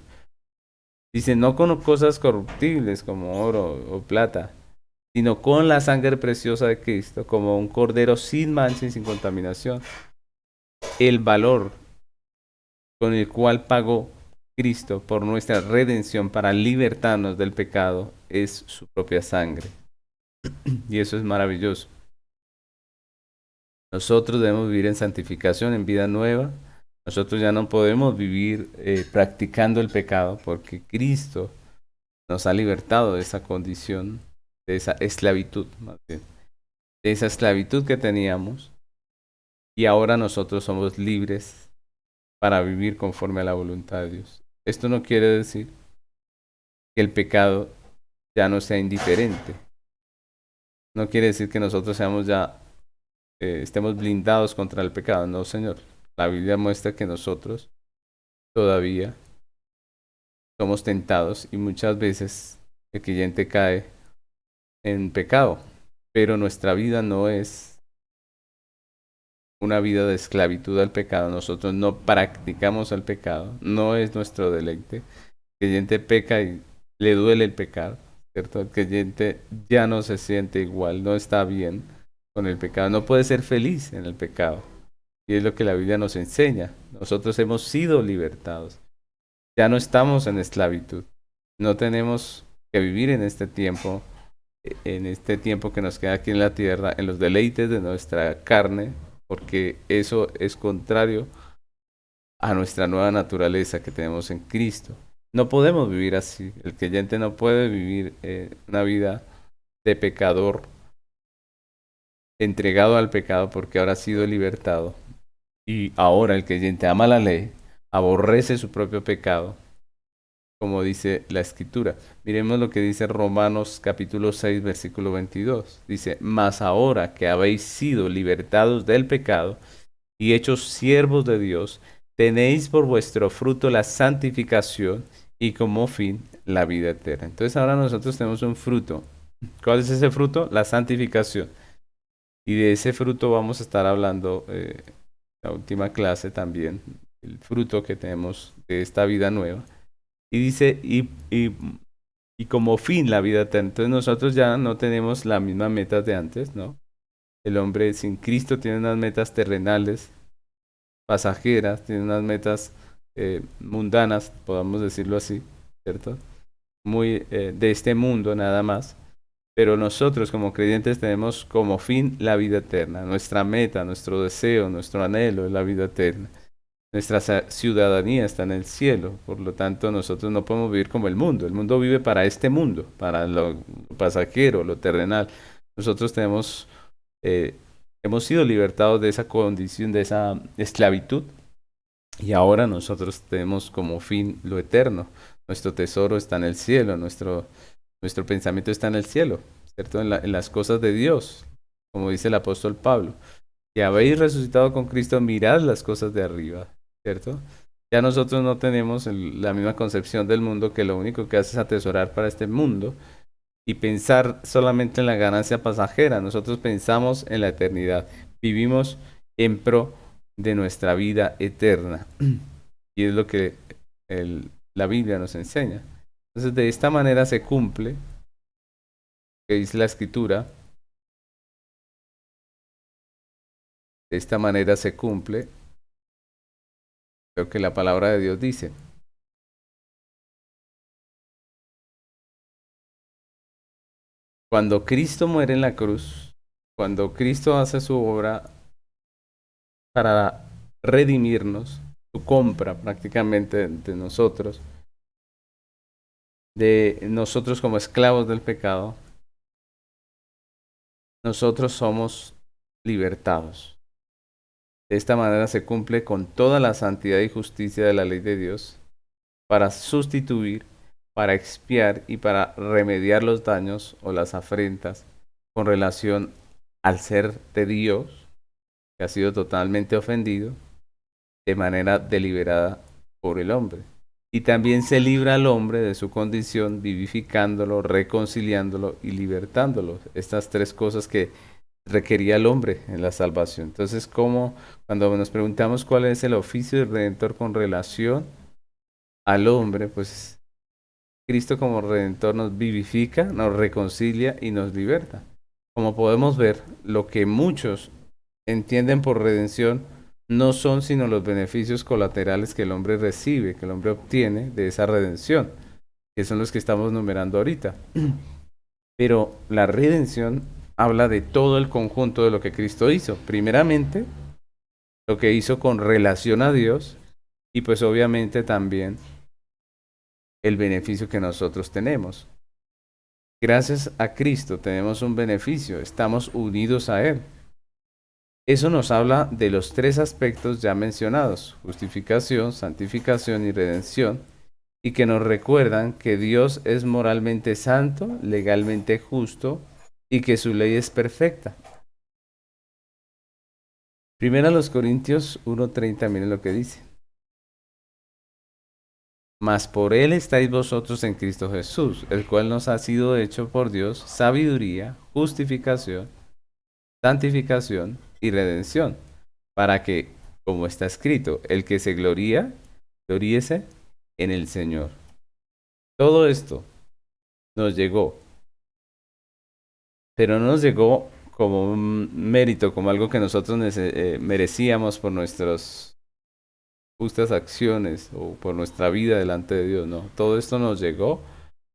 Dice, no con cosas corruptibles como oro o plata, sino con la sangre preciosa de Cristo, como un cordero sin mancha y sin contaminación. El valor con el cual pagó Cristo por nuestra redención para libertarnos del pecado es su propia sangre. Y eso es maravilloso. Nosotros debemos vivir en santificación, en vida nueva. Nosotros ya no podemos vivir practicando el pecado porque Cristo nos ha libertado de esa condición, de esa esclavitud, más bien, de esa esclavitud que teníamos. Y ahora nosotros somos libres para vivir conforme a la voluntad de Dios. Esto no quiere decir que el pecado ya no sea indiferente. No quiere decir que nosotros seamos ya, estemos blindados contra el pecado. No, Señor. La Biblia muestra que nosotros todavía somos tentados y muchas veces el creyente cae en pecado, pero nuestra vida no es una vida de esclavitud al pecado. Nosotros no practicamos el pecado, no es nuestro deleite. El creyente peca y le duele el pecado, ¿cierto? El creyente ya no se siente igual, no está bien con el pecado, no puede ser feliz en el pecado. Y es lo que la Biblia nos enseña. Nosotros hemos sido libertados. Ya no estamos en esclavitud. No tenemos que vivir en este tiempo que nos queda aquí en la tierra, en los deleites de nuestra carne, porque eso es contrario a nuestra nueva naturaleza que tenemos en Cristo. No podemos vivir así. El creyente no puede vivir una vida de pecador, entregado al pecado, porque ahora ha sido libertado. Y ahora el creyente ama la ley, aborrece su propio pecado, como dice la Escritura. Miremos lo que dice Romanos capítulo 6, versículo 22. Dice, mas ahora que habéis sido libertados del pecado y hechos siervos de Dios, tenéis por vuestro fruto la santificación y como fin la vida eterna. Entonces ahora nosotros tenemos un fruto. ¿Cuál es ese fruto? La santificación. Y de ese fruto vamos a estar hablando la última clase también, el fruto que tenemos de esta vida nueva. Y dice, y como fin la vida eterna. Entonces nosotros ya no tenemos las mismas metas de antes, ¿no? El hombre sin Cristo tiene unas metas terrenales, pasajeras, tiene unas metas mundanas, podamos decirlo así, ¿cierto? Muy de este mundo nada más. Pero nosotros como creyentes tenemos como fin la vida eterna. Nuestra meta, nuestro deseo, nuestro anhelo es la vida eterna. Nuestra ciudadanía está en el cielo, por lo tanto nosotros no podemos vivir como el mundo. El mundo vive para este mundo, para lo pasajero, lo terrenal. Nosotros hemos sido libertados de esa condición, de esa esclavitud, y ahora nosotros tenemos como fin lo eterno. Nuestro tesoro está en el cielo, nuestro pensamiento está en el cielo, ¿cierto? En las cosas de Dios, como dice el apóstol Pablo. Que habéis resucitado con Cristo, mirad las cosas de arriba, ¿cierto? Ya nosotros no tenemos la misma concepción del mundo, que lo único que hace es atesorar para este mundo y pensar solamente en la ganancia pasajera. Nosotros pensamos en la eternidad, vivimos en pro de nuestra vida eterna. Y es lo que la Biblia nos enseña. Entonces, de esta manera se cumple, que dice la Escritura, de esta manera se cumple lo que la palabra de Dios dice. Cuando Cristo muere en la cruz, cuando Cristo hace su obra para redimirnos, su compra prácticamente de nosotros como esclavos del pecado, nosotros somos libertados. De esta manera se cumple con toda la santidad y justicia de la ley de Dios para sustituir, para expiar y para remediar los daños o las afrentas con relación al ser de Dios, que ha sido totalmente ofendido de manera deliberada por el hombre. Y también se libra al hombre de su condición, vivificándolo, reconciliándolo y libertándolo. Estas tres cosas que requería el hombre en la salvación. Entonces, cuando nos preguntamos cuál es el oficio del Redentor con relación al hombre, pues Cristo como Redentor nos vivifica, nos reconcilia y nos liberta. Como podemos ver, lo que muchos entienden por redención no son sino los beneficios colaterales que el hombre recibe, que el hombre obtiene de esa redención, que son los que estamos numerando ahorita. Pero la redención habla de todo el conjunto de lo que Cristo hizo. Primeramente, lo que hizo con relación a Dios y pues obviamente también el beneficio que nosotros tenemos. Gracias a Cristo tenemos un beneficio, estamos unidos a Él. Eso nos habla de los tres aspectos ya mencionados, justificación, santificación y redención, y que nos recuerdan que Dios es moralmente santo, legalmente justo, y que su ley es perfecta. Primero los Corintios 1:30, miren lo que dice. Mas por él estáis vosotros en Cristo Jesús, el cual nos ha sido hecho por Dios sabiduría, justificación, santificación y redención, para que, como está escrito, el que se gloría, gloríese en el Señor. Todo esto nos llegó, pero no nos llegó como un mérito, como algo que nosotros merecíamos por nuestras justas acciones o por nuestra vida delante de Dios, no. Todo esto nos llegó,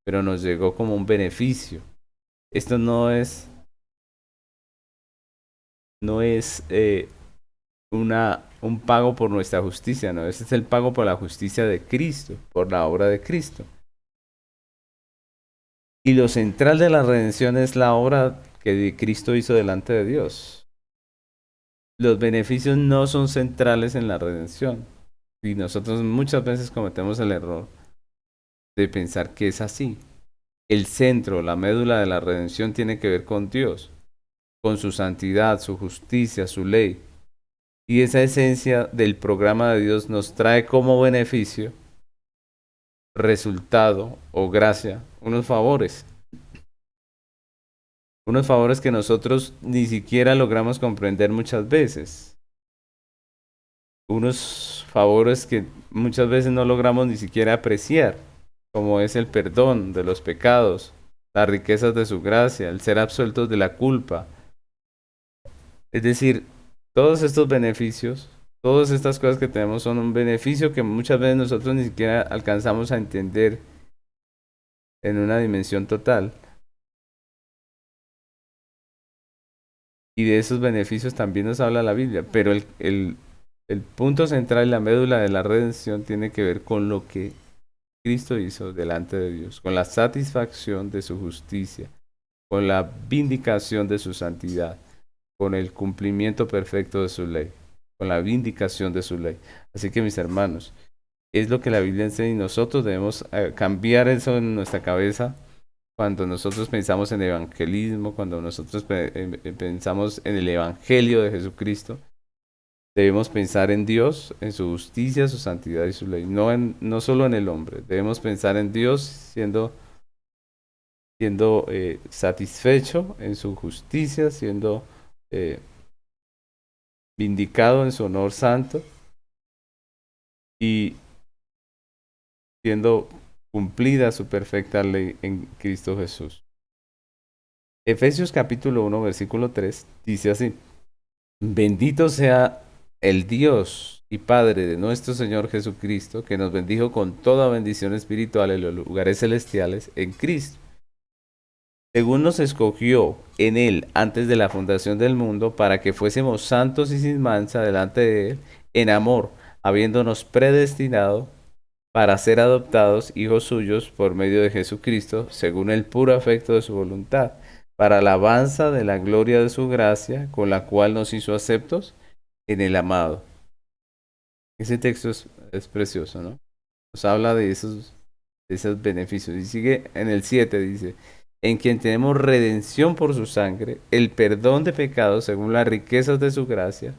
pero nos llegó como un beneficio. Esto no es un pago por nuestra justicia, no. Este es el pago por la justicia de Cristo, por la obra de Cristo. Y lo central de la redención es la obra que Cristo hizo delante de Dios. Los beneficios no son centrales en la redención. Y nosotros muchas veces cometemos el error de pensar que es así. El centro, la médula de la redención tiene que ver con Dios, con su santidad, su justicia, su ley. Y esa esencia del programa de Dios nos trae como beneficio, resultado o gracia, unos favores que nosotros ni siquiera logramos comprender muchas veces, unos favores que muchas veces no logramos ni siquiera apreciar, como es el perdón de los pecados, las riquezas de su gracia, el ser absueltos de la culpa. Es decir, todos estos beneficios, todas estas cosas que tenemos son un beneficio que muchas veces nosotros ni siquiera alcanzamos a entender en una dimensión total. Y de esos beneficios también nos habla la Biblia, pero el punto central y la médula de la redención tiene que ver con lo que Cristo hizo delante de Dios, con la satisfacción de su justicia, con la vindicación de su santidad, con el cumplimiento perfecto de su ley, con la vindicación de su ley. Así que mis hermanos, es lo que la Biblia enseña y nosotros debemos cambiar eso en nuestra cabeza cuando nosotros pensamos en evangelismo, cuando nosotros pensamos en el Evangelio de Jesucristo. Debemos pensar en Dios, en su justicia, su santidad y su ley, no solo en el hombre. Debemos pensar en Dios siendo satisfecho en su justicia, siendo eh, vindicado en su honor santo y siendo cumplida su perfecta ley en Cristo Jesús. Efesios capítulo 1, versículo 3 dice así: Bendito sea el Dios y Padre de nuestro Señor Jesucristo, que nos bendijo con toda bendición espiritual en los lugares celestiales en Cristo, según nos escogió en Él antes de la fundación del mundo, para que fuésemos santos y sin mancha delante de Él, en amor, habiéndonos predestinado para ser adoptados hijos suyos por medio de Jesucristo, según el puro afecto de su voluntad, para alabanza de la gloria de su gracia, con la cual nos hizo aceptos en el amado. Ese texto es precioso, ¿no? Nos habla de esos beneficios. Y sigue en el 7, dice, en quien tenemos redención por su sangre, el perdón de pecados según las riquezas de su gracia,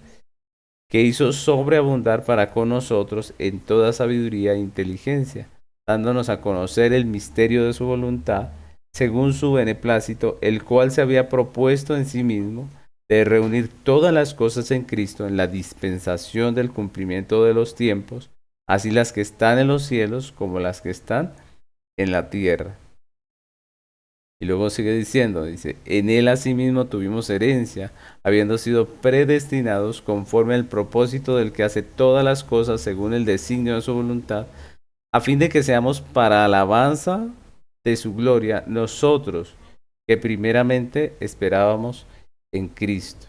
que hizo sobreabundar para con nosotros en toda sabiduría e inteligencia, dándonos a conocer el misterio de su voluntad, según su beneplácito, el cual se había propuesto en sí mismo de reunir todas las cosas en Cristo en la dispensación del cumplimiento de los tiempos, así las que están en los cielos como las que están en la tierra. Y luego sigue diciendo, dice, en él asimismo tuvimos herencia, habiendo sido predestinados conforme al propósito del que hace todas las cosas según el designio de su voluntad, a fin de que seamos para alabanza de su gloria nosotros, que primeramente esperábamos en Cristo.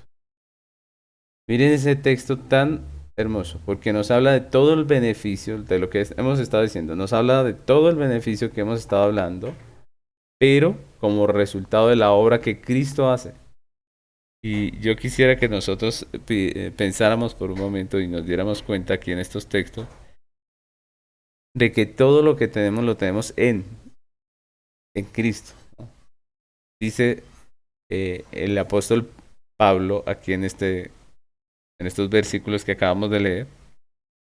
Miren ese texto tan hermoso, porque nos habla de todo el beneficio de lo que hemos estado diciendo, nos habla de todo el beneficio que hemos estado hablando, pero como resultado de la obra que Cristo hace. Y yo quisiera que nosotros pensáramos por un momento y nos diéramos cuenta aquí en estos textos de que todo lo que tenemos lo tenemos en Cristo, ¿no? Dice el apóstol Pablo aquí en estos versículos que acabamos de leer,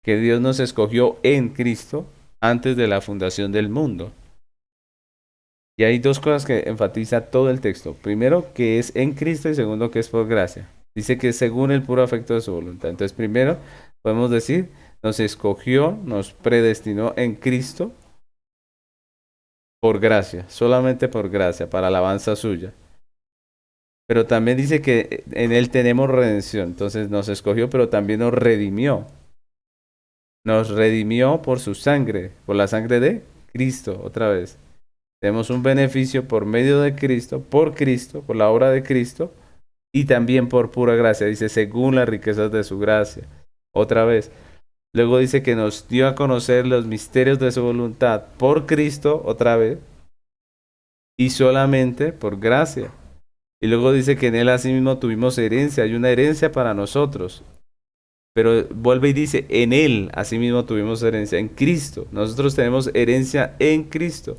que Dios nos escogió en Cristo antes de la fundación del mundo. Y hay dos cosas que enfatiza todo el texto. Primero, que es en Cristo, y segundo, que es por gracia. Dice que es según el puro afecto de su voluntad. Entonces, primero podemos decir, nos escogió, nos predestinó en Cristo por gracia, solamente por gracia, para alabanza suya. Pero también dice que en Él tenemos redención. Entonces nos escogió, pero también nos redimió. Nos redimió por su sangre, por la sangre de Cristo, otra vez. Tenemos un beneficio por medio de Cristo, por la obra de Cristo, y también por pura gracia. Dice, según las riquezas de su gracia. Otra vez. Luego dice que nos dio a conocer los misterios de su voluntad por Cristo, otra vez, y solamente por gracia. Y luego dice que en Él asimismo tuvimos herencia, hay una herencia para nosotros. Pero vuelve y dice, en Él asimismo tuvimos herencia, en Cristo. Nosotros tenemos herencia en Cristo.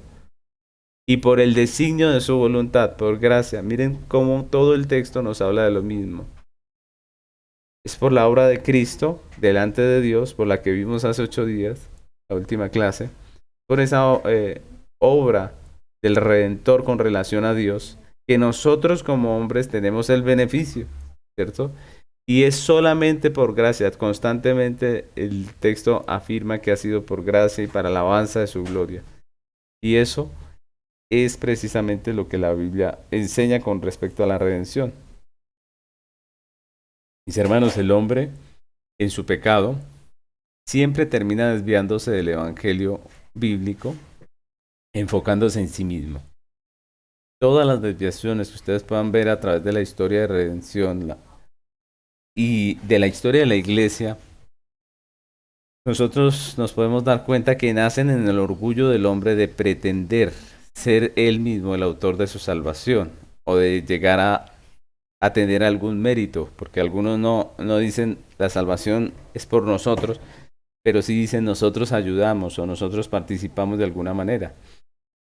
Y por el designio de su voluntad, por gracia. Miren cómo todo el texto nos habla de lo mismo. Es por la obra de Cristo, delante de Dios, por la que vimos hace 8 días, la última clase. Por esa obra del Redentor con relación a Dios, que nosotros como hombres tenemos el beneficio, ¿cierto? Y es solamente por gracia, constantemente el texto afirma que ha sido por gracia y para alabanza de su gloria. Y eso es precisamente lo que la Biblia enseña con respecto a la redención. Mis hermanos, el hombre en su pecado siempre termina desviándose del evangelio bíblico, enfocándose en sí mismo. Todas las desviaciones que ustedes puedan ver a través de la historia de redención y de la historia de la iglesia, nosotros nos podemos dar cuenta que nacen en el orgullo del hombre de pretender ser él mismo el autor de su salvación o de llegar a tener algún mérito, porque algunos no dicen la salvación es por nosotros, pero sí dicen nosotros ayudamos o nosotros participamos de alguna manera.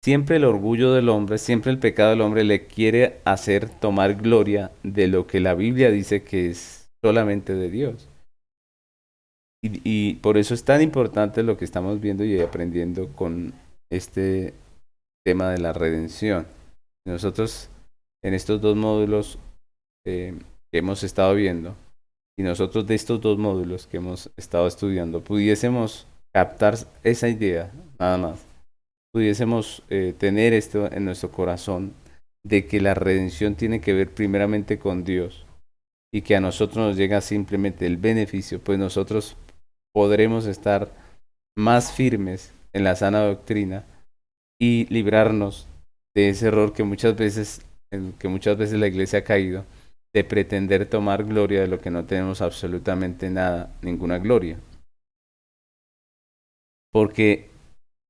Siempre el orgullo del hombre, siempre el pecado del hombre le quiere hacer tomar gloria de lo que la Biblia dice que es solamente de Dios. Y por eso es tan importante lo que estamos viendo y aprendiendo con este tema de la redención. Nosotros en estos 2 módulos que hemos estado viendo, y nosotros de estos 2 módulos que hemos estado estudiando, pudiésemos captar esa idea, nada más, pudiésemos tener esto en nuestro corazón, de que la redención tiene que ver primeramente con Dios, y que a nosotros nos llega simplemente el beneficio, pues nosotros podremos estar más firmes en la sana doctrina y librarnos de ese error en que muchas veces la iglesia ha caído, de pretender tomar gloria de lo que no tenemos absolutamente nada, ninguna gloria. Porque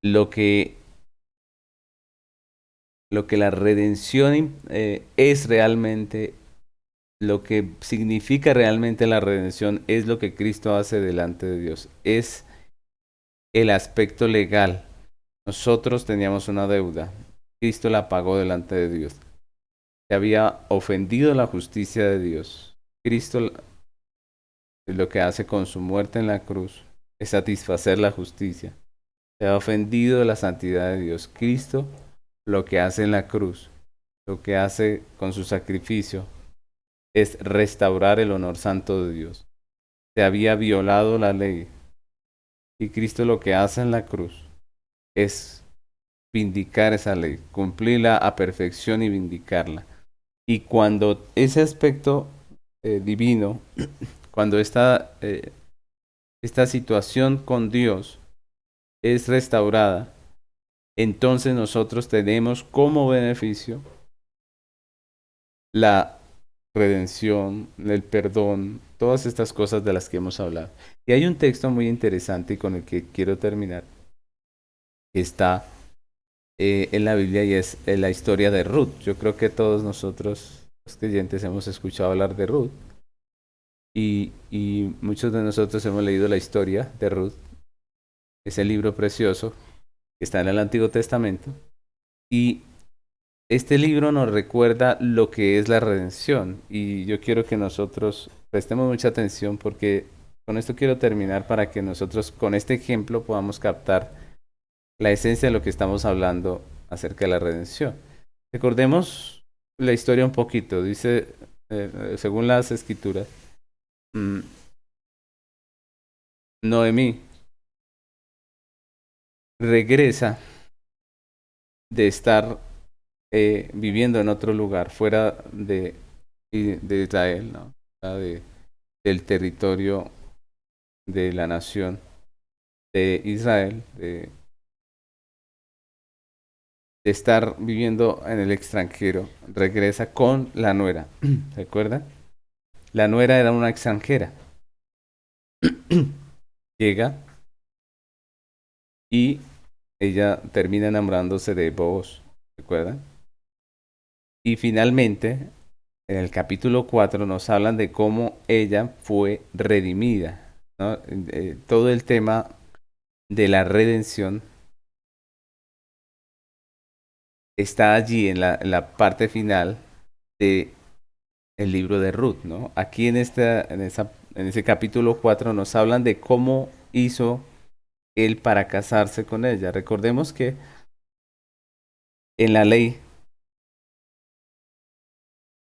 lo que, lo que la redención es realmente, lo que significa realmente la redención es lo que Cristo hace delante de Dios. Es el aspecto legal. Nosotros teníamos una deuda. Cristo la pagó delante de Dios. Se había ofendido la justicia de Dios. Cristo lo que hace con su muerte en la cruz es satisfacer la justicia. Se ha ofendido la santidad de Dios. Cristo lo que hace en la cruz, lo que hace con su sacrificio, es restaurar el honor santo de Dios. Se había violado la ley. Y Cristo lo que hace en la cruz es vindicar esa ley, cumplirla a perfección y vindicarla. Y cuando ese aspecto divino, cuando esta situación con Dios es restaurada, entonces nosotros tenemos como beneficio la redención, el perdón, todas estas cosas de las que hemos hablado. Y hay un texto muy interesante con el que quiero terminar, que está en la Biblia y es la historia de Ruth. Yo creo que todos nosotros, los creyentes, hemos escuchado hablar de Ruth y muchos de nosotros hemos leído la historia de Ruth, ese libro precioso que está en el Antiguo Testamento. Y este libro nos recuerda lo que es la redención y yo quiero que nosotros prestemos mucha atención porque con esto quiero terminar para que nosotros con este ejemplo podamos captar la esencia de lo que estamos hablando acerca de la redención. Recordemos la historia un poquito. Dice según las escrituras, mm, Noemí regresa de estar viviendo en otro lugar, fuera de Israel, ¿no? Del territorio de la nación de Israel, de estar viviendo en el extranjero, regresa con la nuera. ¿Recuerdan? La nuera era una extranjera. Llega y ella termina enamorándose de Boaz. ¿Recuerdan? Y finalmente, en el capítulo 4 nos hablan de cómo ella fue redimida, ¿no? Todo el tema de la redención está allí en la parte final de el libro de Ruth, ¿no? Aquí en ese capítulo 4 nos hablan de cómo hizo él para casarse con ella. Recordemos que en la ley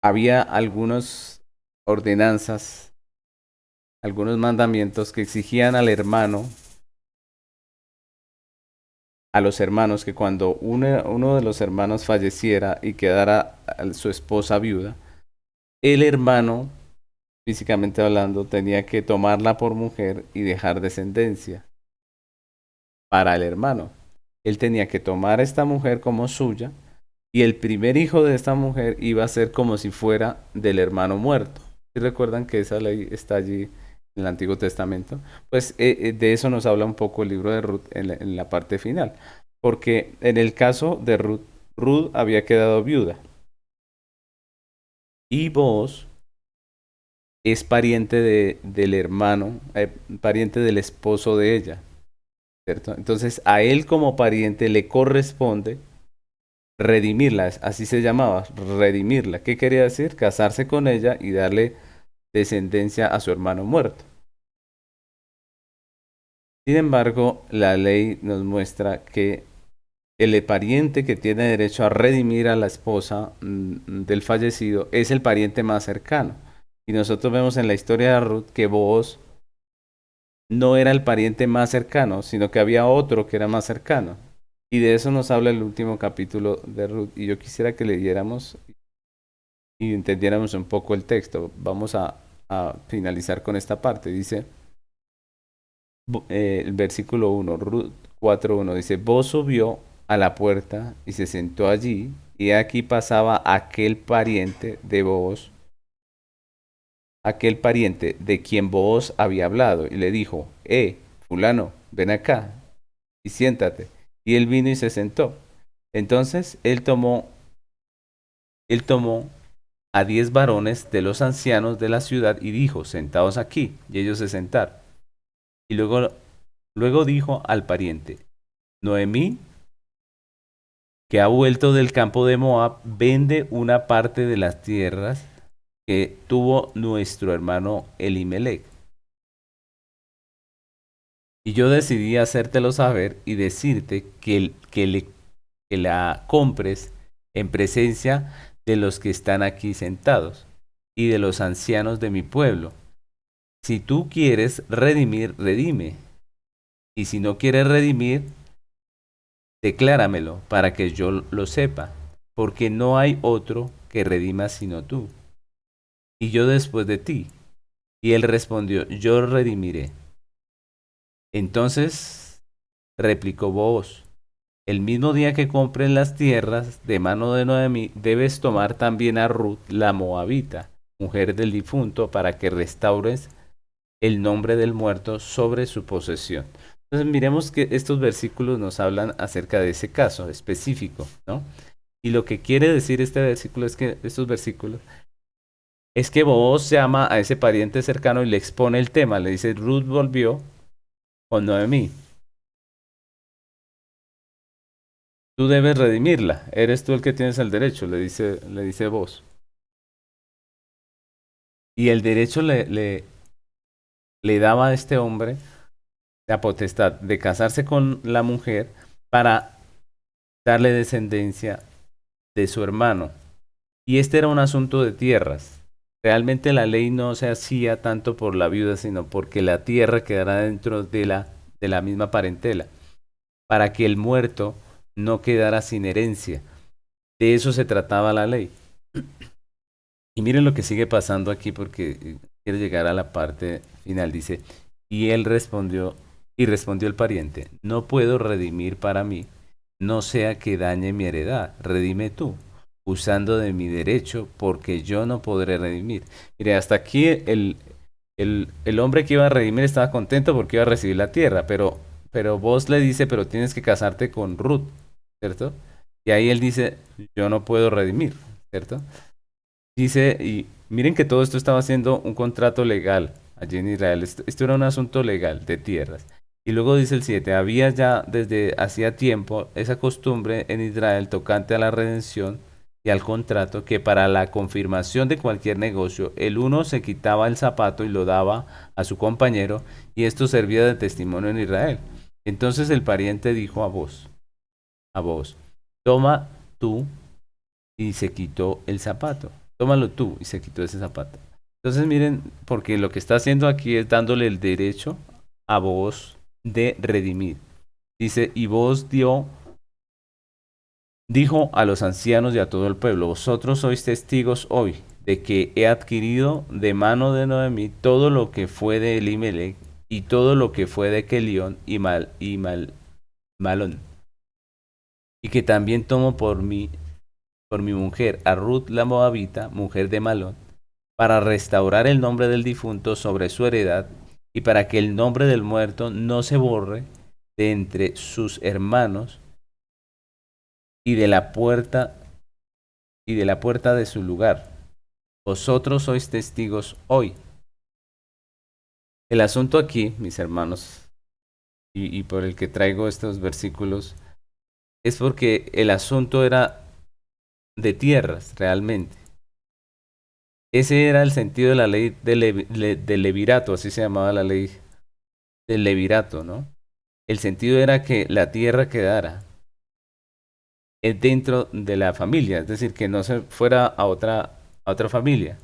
había algunas ordenanzas, algunos mandamientos que exigían al hermano, a los hermanos, que cuando uno de los hermanos falleciera y quedara su esposa viuda, el hermano, físicamente hablando, tenía que tomarla por mujer y dejar descendencia para el hermano. Él tenía que tomar a esta mujer como suya y el primer hijo de esta mujer iba a ser como si fuera del hermano muerto. ¿Sí recuerdan que esa ley está allí en el Antiguo Testamento? Pues de eso nos habla un poco el libro de Ruth en la parte final. Porque en el caso de Ruth, Ruth había quedado viuda y Boaz es pariente del hermano, pariente del esposo de ella, ¿cierto? Entonces a él como pariente le corresponde redimirla, así se llamaba, redimirla. ¿Qué quería decir? Casarse con ella y darle descendencia a su hermano muerto. Sin embargo, la ley nos muestra que el pariente que tiene derecho a redimir a la esposa del fallecido es el pariente más cercano. Y nosotros vemos en la historia de Ruth que Booz no era el pariente más cercano, sino que había otro que era más cercano. Y de eso nos habla el último capítulo de Ruth. Y yo quisiera que leyéramos y entendiéramos un poco el texto. Vamos a finalizar con esta parte. Dice el versículo 1, Ruth 4:1, dice, Boz subió a la puerta y se sentó allí, y aquí pasaba aquel pariente de Booz, aquel pariente de quien Booz había hablado, y le dijo, fulano, ven acá y siéntate. Y él vino y se sentó. Entonces él tomó a 10 varones de los ancianos de la ciudad y dijo, sentaos aquí. Y ellos se sentaron. Y luego dijo al pariente, Noemí, que ha vuelto del campo de Moab, vende una parte de las tierras que tuvo nuestro hermano Elimelech. Y yo decidí hacértelo saber y decirte que la compres en presencia de los que están aquí sentados y de los ancianos de mi pueblo. Si tú quieres redimir, redime. Y si no quieres redimir, decláramelo para que yo lo sepa, porque no hay otro que redima sino tú, y yo después de ti. Y él respondió, yo redimiré. Entonces replicó Booz, el mismo día que compren las tierras de mano de Noemí, debes tomar también a Ruth la moabita, mujer del difunto, para que restaures el nombre del muerto sobre su posesión. Entonces miremos que estos versículos nos hablan acerca de ese caso específico, ¿no? Y lo que quiere decir este versículo es que estos versículos es que Booz llama a ese pariente cercano y le expone el tema, le dice, Ruth volvió con Noemí. Tú debes redimirla, eres tú el que tienes el derecho, le dice Booz. Y el derecho le daba a este hombre la potestad de casarse con la mujer para darle descendencia de su hermano. Y este era un asunto de tierras. Realmente la ley no se hacía tanto por la viuda, sino porque la tierra quedara dentro de la misma parentela, para que el muerto no quedara sin herencia. De eso se trataba la ley. Y miren lo que sigue pasando aquí porque quiero llegar a la parte final. Dice, y respondió el pariente, no puedo redimir para mí, no sea que dañe mi heredad, redime tú, usando de mi derecho, porque yo no podré redimir. Mire, hasta aquí el hombre que iba a redimir estaba contento porque iba a recibir la tierra, pero vos le dice, pero tienes que casarte con Ruth, ¿cierto? Y ahí él dice, yo no puedo redimir, ¿cierto? Dice, y miren que todo esto estaba haciendo un contrato legal allí en Israel. Esto era un asunto legal de tierras. Y luego dice el 7 había ya desde hacía tiempo esa costumbre en Israel tocante a la redención y al contrato que para la confirmación de cualquier negocio el uno se quitaba el zapato y lo daba a su compañero y esto servía de testimonio en Israel. Entonces el pariente dijo a vos, toma tú y se quitó el zapato. Tómalo tú y se quitó ese zapato. Entonces miren, porque lo que está haciendo aquí es dándole el derecho a vos de redimir. Dice, y vos dijo a los ancianos y a todo el pueblo, vosotros sois testigos hoy de que he adquirido de mano de Noemí todo lo que fue de Elimelech y todo lo que fue de Kelión y Malón, y que también tomo por mi mujer a Ruth la Moabita, mujer de Malón, para restaurar el nombre del difunto sobre su heredad y para que el nombre del muerto no se borre de entre sus hermanos y de la puerta de su lugar. Vosotros sois testigos hoy. El asunto aquí, mis hermanos, y por el que traigo estos versículos, es porque el asunto era de tierras, realmente. Ese era el sentido de la ley del levirato, así se llamaba la ley del levirato, ¿no? El sentido era que la tierra quedara dentro de la familia, es decir, que no se fuera a otra familia.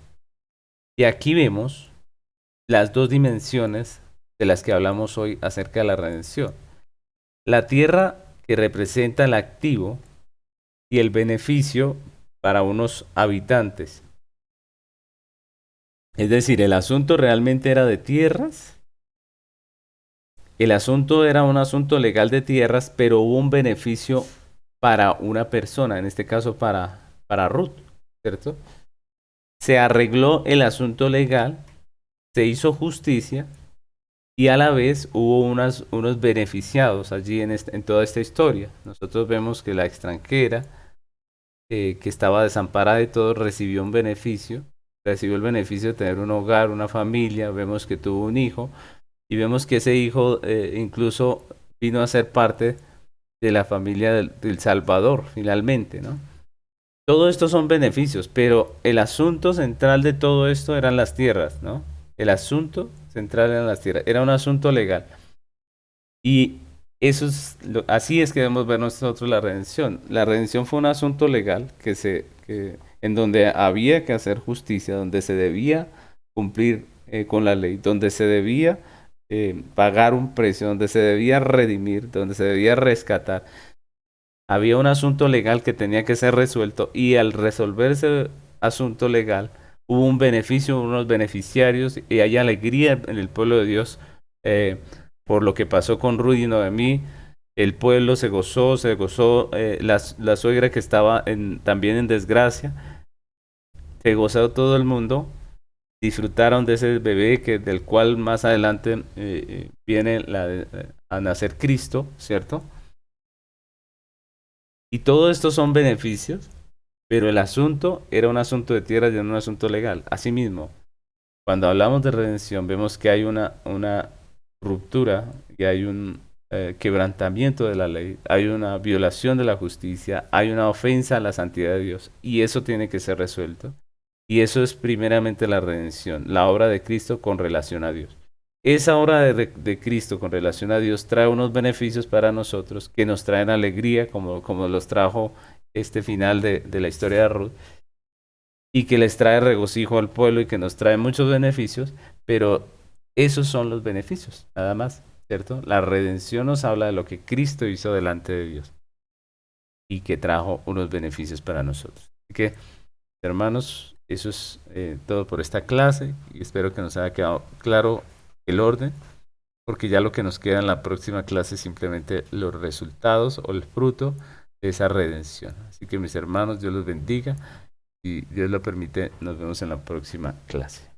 Y aquí vemos las dos dimensiones de las que hablamos hoy acerca de la redención. La tierra que representa el activo y el beneficio para unos habitantes. Es decir, el asunto realmente era de tierras. El asunto era un asunto legal de tierras, pero hubo un beneficio para una persona, en este caso para Ruth, ¿cierto? Se arregló el asunto legal, se hizo justicia y a la vez hubo unos beneficiados allí en toda esta historia. Nosotros vemos que la extranjera, que estaba desamparada y todo, recibió un beneficio, recibió el beneficio de tener un hogar, una familia, vemos que tuvo un hijo y vemos que ese hijo incluso vino a ser parte de la familia del Salvador, finalmente, ¿no? Todo esto son beneficios, pero el asunto central de todo esto eran las tierras, ¿no? El asunto central eran las tierras, era un asunto legal. Y así es que debemos ver nosotros la redención. La redención fue un asunto legal en donde había que hacer justicia, donde se debía cumplir con la ley, donde se debía pagar un precio, donde se debía redimir, donde se debía rescatar. Había un asunto legal que tenía que ser resuelto y al resolver ese asunto legal hubo un beneficio, unos beneficiarios y hay alegría en el pueblo de Dios eh, por lo que pasó con Rudy y Noemí. El pueblo se gozó la suegra que estaba también en desgracia, se gozó todo el mundo, disfrutaron de ese bebé del cual más adelante viene a nacer Cristo, ¿cierto? Y todo esto son beneficios, pero el asunto era un asunto de tierra y no un asunto legal. Asimismo, cuando hablamos de redención, vemos que hay una ruptura y hay un quebrantamiento de la ley, hay una violación de la justicia, hay una ofensa a la santidad de Dios, y eso tiene que ser resuelto. Y eso es primeramente la redención, la obra de Cristo con relación a Dios. Esa obra de Cristo con relación a Dios trae unos beneficios para nosotros que nos traen alegría, como los trajo este final de la historia de Ruth. y que les trae regocijo al pueblo y que nos trae muchos beneficios, pero esos son los beneficios, nada más, ¿cierto? La redención nos habla de lo que Cristo hizo delante de Dios y que trajo unos beneficios para nosotros. Así que, hermanos, eso es todo por esta clase y espero que nos haya quedado claro el orden, porque ya lo que nos queda en la próxima clase es simplemente los resultados o el fruto de esa redención. Así que mis hermanos, Dios los bendiga y Dios lo permite, nos vemos en la próxima clase.